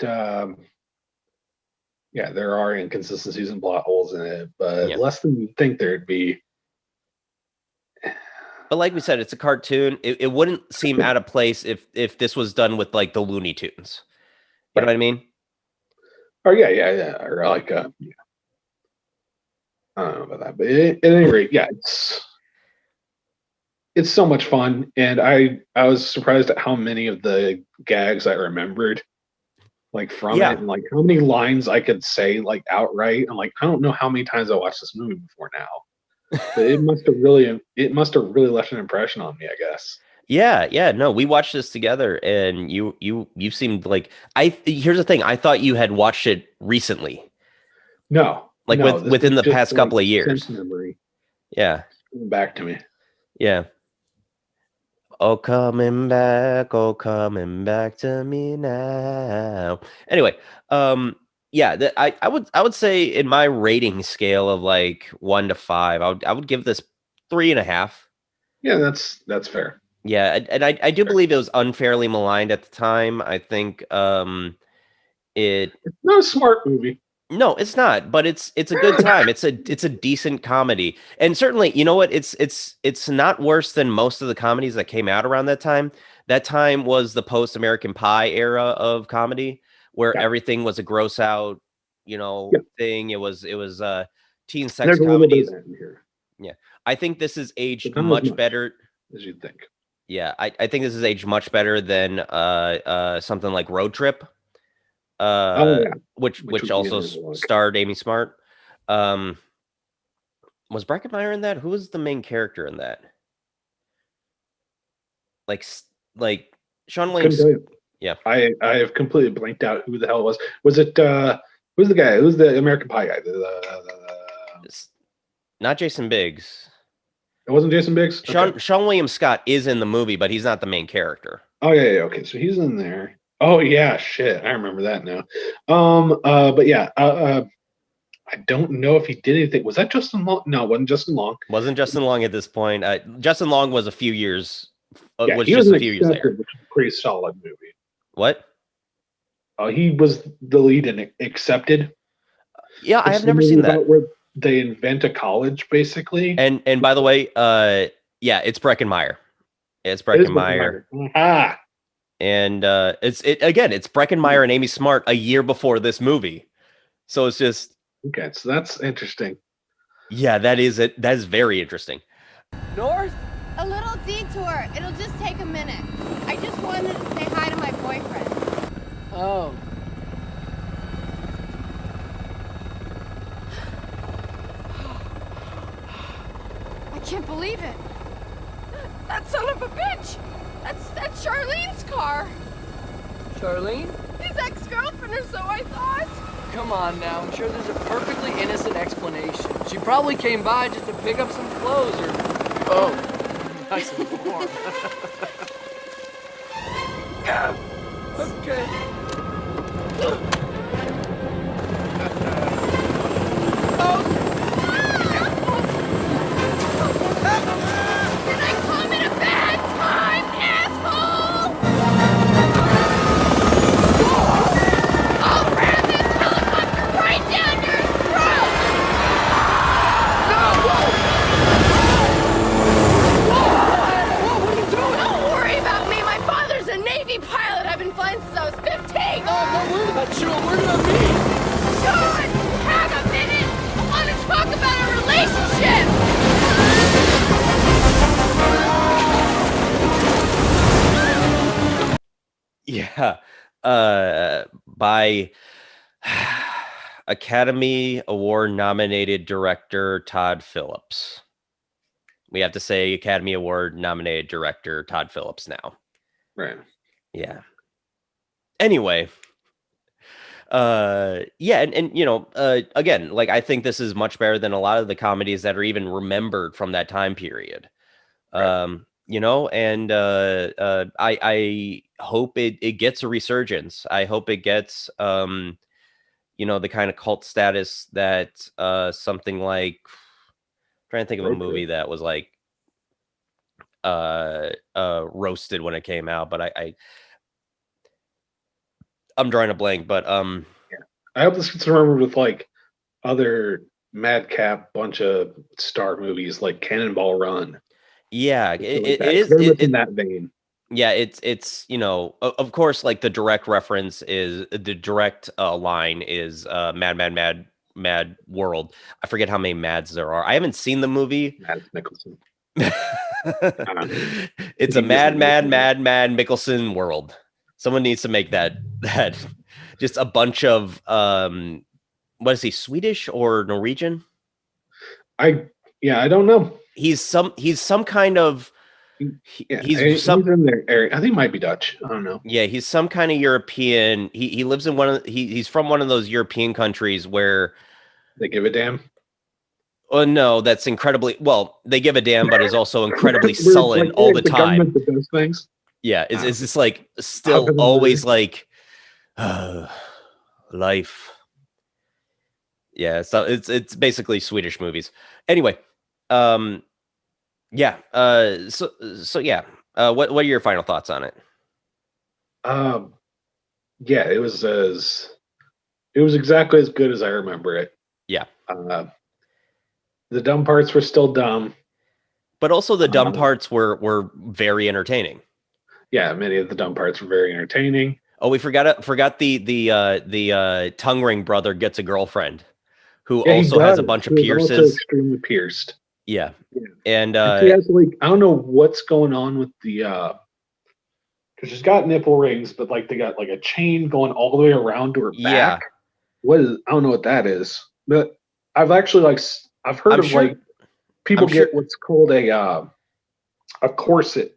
there are inconsistencies and plot holes in it, but less than you'd think there'd be. But like we said, it's a cartoon. It wouldn't seem out of place if this was done with like the Looney Tunes. You know what I mean? Or or like I don't know about that, but at any rate, it's so much fun, and I was surprised at how many of the gags I remembered, like from it, and like how many lines I could say like outright. I'm like, I don't know how many times I watched this movie before now. But it must have really left an impression on me, I guess. Yeah. No, we watched this together, and you seemed like here's the thing. I thought you had watched it recently. No. Within the past couple of years. Memory. Yeah. Coming back to me. Yeah. Oh, coming back to me now. Anyway, I would say in my rating scale of like 1 to 5, I would give this 3.5. Yeah, that's fair. Yeah, and I do believe it was unfairly maligned at the time. I think it's not a smart movie. No, it's not, but it's a good time. It's a decent comedy. And certainly, you know what? It's not worse than most of the comedies that came out around that time. That time was the post American Pie era of comedy, where everything was a gross out, thing. It was teen sex comedies. Yeah. I think this is aged much better as you'd think. Yeah, I think this is aged much better than something like Road Trip. Which also starred Amy Smart. Was Breckenmeyer in that? Who was the main character in that? Like Sean Williams. Yeah, I have completely blanked out who the hell it was. Was it who's the guy? Who's the American Pie guy? Not Jason Biggs. It wasn't Jason Biggs. Sean William Scott is in the movie, but he's not the main character. Oh yeah. Okay, so he's in there. Oh yeah, shit! I remember that now. But yeah, I don't know if he did anything. Was that Justin Long? No, it wasn't Justin Long. Wasn't Justin Long at this point. Justin Long was a few years. Was just a few years later. Which is a pretty solid movie. What? He was the lead in Accepted. Yeah, I have never seen that. Where they invent a college, basically. And by the way, it's Breckenmeyer. It's Breckenmeyer. Ah. And it's Breckenmeyer and Amy Smart a year before this movie, so it's just Okay, so that's interesting. Yeah, that is it. That is very interesting. North? A little detour. It'll just take a minute. I just wanted to say hi to my boyfriend. Oh. I can't believe it. That son of a bitch! That's Charlene's car. Charlene? His ex-girlfriend, or so I thought. Come on now, I'm sure there's a perfectly innocent explanation. She probably came by just to pick up some clothes or... Oh, nice and warm. Okay. Did I come at a bad time, asshole? I'll ram this helicopter right down your throat! No! Whoa! What are you doing? Don't worry about me. My father's a Navy pilot. I've been flying since I was 15. I'm not worried about you. I'm worried about me. Sean, have a minute. I want to talk about our relationship. Yeah. By Academy Award nominated director Todd Phillips. We have to say Academy Award nominated director Todd Phillips now. Right. Yeah. Anyway. Yeah, and you know, again, like I think this is much better than a lot of the comedies that are even remembered from that time period. Right. You know, and I hope it gets a resurgence. I hope it gets you know, the kind of cult status that something like, I'm trying to think of a movie that was like roasted when it came out, but I'm drawing a blank, but Yeah. I hope this gets remembered with like other madcap bunch of star movies like Cannonball Run. yeah, Like it that. is Very much in that vein. yeah, it's you know, of course, like the direct reference is the direct line is Mad World. I forget how many Mads there are. I haven't seen the movie. Mads Mikkelsen. It's a Mad Mikkelsen world. Someone needs to make that just a bunch of what is he, Swedish or Norwegian? I don't know. He's some kind of he's in there area. I think he might be Dutch. I don't know. Yeah, he's some kind of European. He lives in he's from one of those European countries where they give a damn. Oh no, that's incredibly well. They give a damn, but is also incredibly sullen all the time. Government that does things. Yeah, is this like still always like life? Yeah, so it's basically Swedish movies. Anyway, yeah. So yeah. What are your final thoughts on it? Yeah, it was exactly as good as I remember it. Yeah. The dumb parts were still dumb, but also the dumb parts were very entertaining. Yeah, many of the dumb parts were very entertaining. Oh, we forgot the tongue ring brother gets a girlfriend who also has a bunch of pierces. Also extremely pierced. Yeah. And she has like, I don't know what's going on with the because she's got nipple rings, but like they got like a chain going all the way around to her back. I don't know what that is, but I've actually I've heard like people get what's called a corset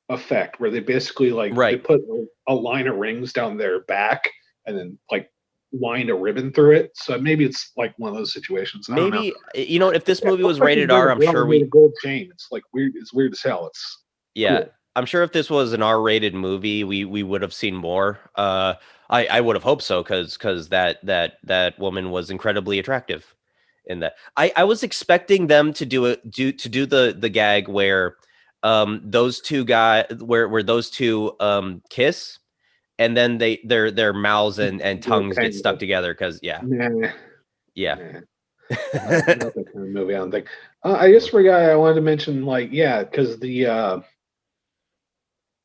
effect, where they basically they put a line of rings down their back and then like wind a ribbon through it. So maybe it's like one of those situations. Maybe you know, if this movie was rated R, I'm sure a gold chain. It's like weird. It's weird as hell. It's cool. I'm sure if this was an R-rated movie, we would have seen more. I would have hoped so because that woman was incredibly attractive in that. I was expecting them to do the gag where those two guys where those two kiss and then their mouths and tongues get stuck together because Not that kind of movie, I don't think. I just forgot I wanted to mention because the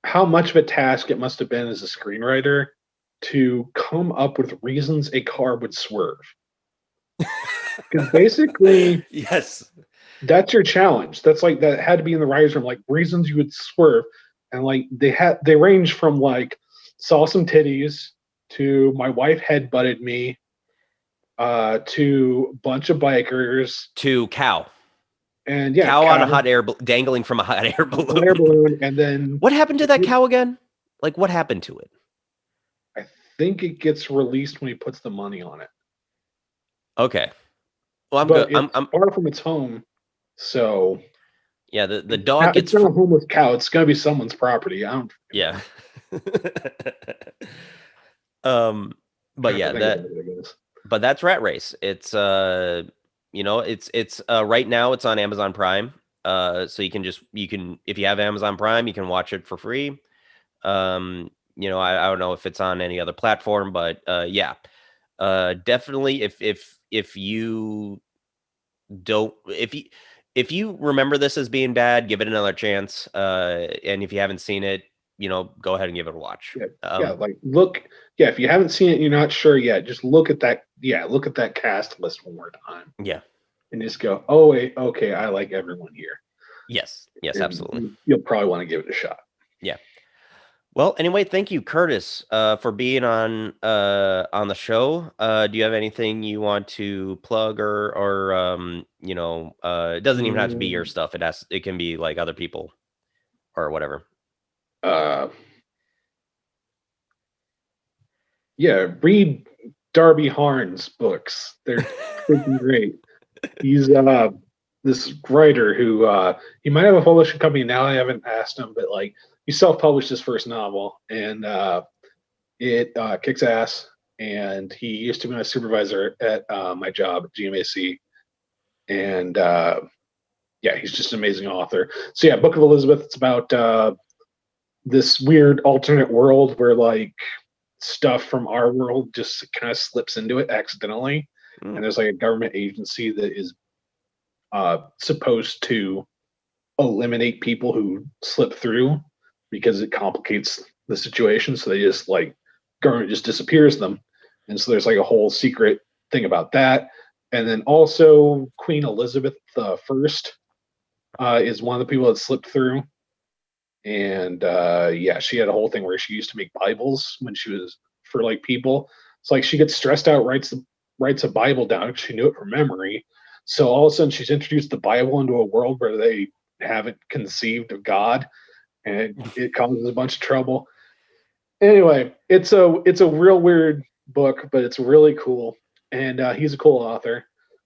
how much of a task it must have been as a screenwriter to come up with reasons a car would swerve. Because basically, yes, that's your challenge. That's like that had to be in the writers' room, like reasons you would swerve, and like they range from like saw some titties to my wife headbutted me, to bunch of bikers to cow. And yeah, cow on a hot air dangling from a hot air balloon. And then what happened to that cow again? Like, what happened to it? I think it gets released when he puts the money on it. Okay. Well, I'm but good. I'm far from its home, so yeah. The dog gets it's not a homeless cow. It's gonna be someone's property. I don't. Yeah. But yeah, but that's Rat Race. It's it's right now it's on Amazon Prime. So you can if you have Amazon Prime, you can watch it for free. I don't know if it's on any other platform, but yeah. Definitely if you don't if you remember this as being bad, give it another chance. And if you haven't seen it, go ahead and give it a watch. Like look, if you haven't seen it, you're not sure yet. Just look at that. Yeah, look at that cast list one more time. Yeah, and just go, oh wait, okay, I like everyone here. Yes, and absolutely. You'll probably want to give it a shot. Yeah. Well, anyway, thank you, Curtis, for being on the show. Do you have anything you want to plug or it doesn't even have to be your stuff. It can be like other people or whatever. Yeah, read Darby Harn's books. They're freaking great. He's this writer who he might have a publishing company now. I haven't asked him, but like he self-published his first novel, and it kicks ass. And he used to be my supervisor at my job at GMAC, and yeah, he's just an amazing author. So yeah, Book of Elizabeth. It's about this weird alternate world where like stuff from our world just kind of slips into it accidentally, and there's like a government agency that is supposed to eliminate people who slip through because it complicates the situation. So they just like government just disappears them, and so there's like a whole secret thing about that. And then also Queen Elizabeth I is one of the people that slipped through. And yeah, she had a whole thing where she used to make Bibles when she was for like people. It's like she gets stressed out, writes a Bible down because she knew it from memory. So all of a sudden she's introduced the Bible into a world where they haven't conceived of God, and it causes a bunch of trouble. Anyway, it's a real weird book, but it's really cool, and he's a cool author.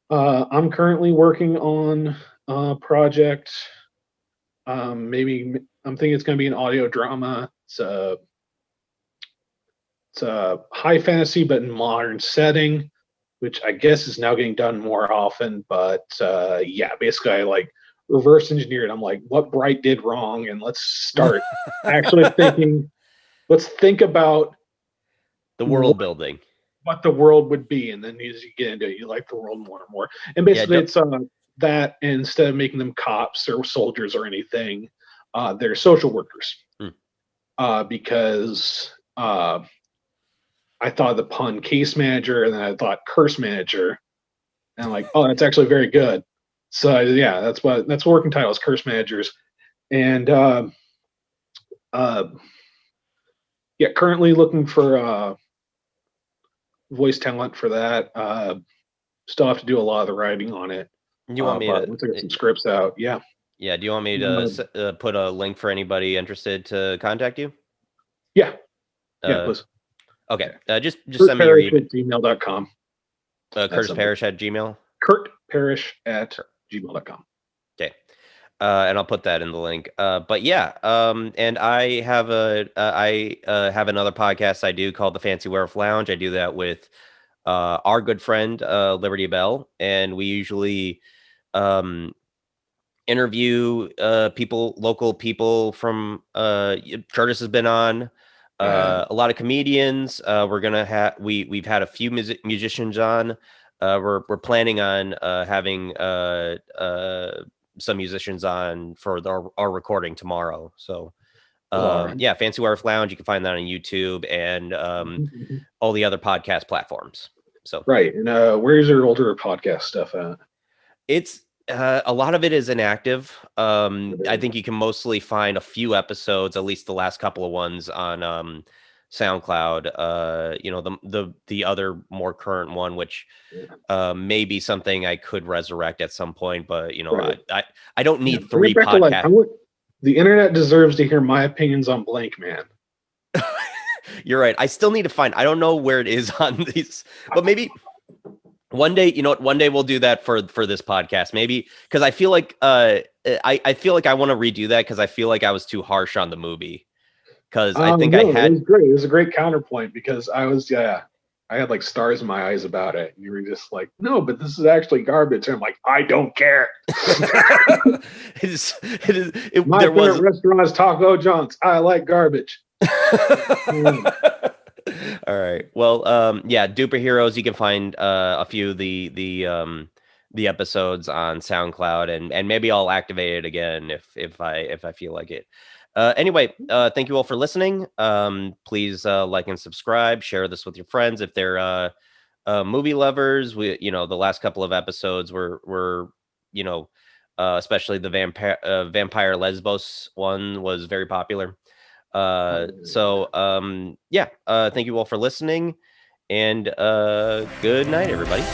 I'm currently working on a project. Maybe I'm thinking it's going to be an audio drama. It's a high fantasy but in modern setting, which I guess is now getting done more often. But yeah, basically I like reverse engineered. I'm like, what Bright did wrong, and let's start actually thinking. Let's think about the world building, what the world would be, and then as you get into it, you like the world more and more. And basically, it's that instead of making them cops or soldiers or anything, they're social workers. Because I thought of the pun case manager, and then I thought curse manager, and I'm like, oh, that's actually very good. So yeah, that's working title is curse managers, and yeah, currently looking for voice talent for that. Still have to do a lot of the writing on it. You want me to once I get some scripts out? Yeah. Yeah. Do you want me to put a link for anybody interested to contact you? Yeah. Yeah, please. Okay. Just send me your email. gmail.com. Curtis Parish at Gmail. Kurt Parish at gmail.com. Okay. And I'll put that in the link. But yeah, and I have have another podcast I do called the Fancy Werewolf Lounge. I do that with our good friend Liberty Bell, and we usually interview local people from Curtis has been on. A lot of comedians. We're gonna have we've had a few musicians on. We're planning on having some musicians on for our recording tomorrow. So yeah, Fancy Werewolf Lounge, you can find that on YouTube and all the other podcast platforms. So right. And where's your older podcast stuff at? It's a lot of it is inactive. I think you can mostly find a few episodes, at least the last couple of ones, on SoundCloud. You know, the other more current one, which may be something I could resurrect at some point, but you know, Right. I don't need 3 back to, like, podcasts. the internet deserves to hear my opinions on Blank Man. You're right. I still need to find. I don't know where it is on these, but maybe one day. You know what? One day we'll do that for this podcast. Maybe because I feel like I feel like I want to redo that because I feel like I was too harsh on the movie. Because I think It was great. It was a great counterpoint because I had like stars in my eyes about it. You were just like, no, but this is actually garbage. And I'm like, I don't care. My favorite restaurant is Taco John's. I like garbage. All right. Well, yeah, Duper Heroes. You can find a few of the episodes on SoundCloud, and maybe I'll activate it again if I feel like it. Anyway, thank you all for listening. Please like and subscribe. Share this with your friends if they're movie lovers. The last couple of episodes were especially the vampire Lesbos one was very popular. Thank you all for listening, and good night, everybody.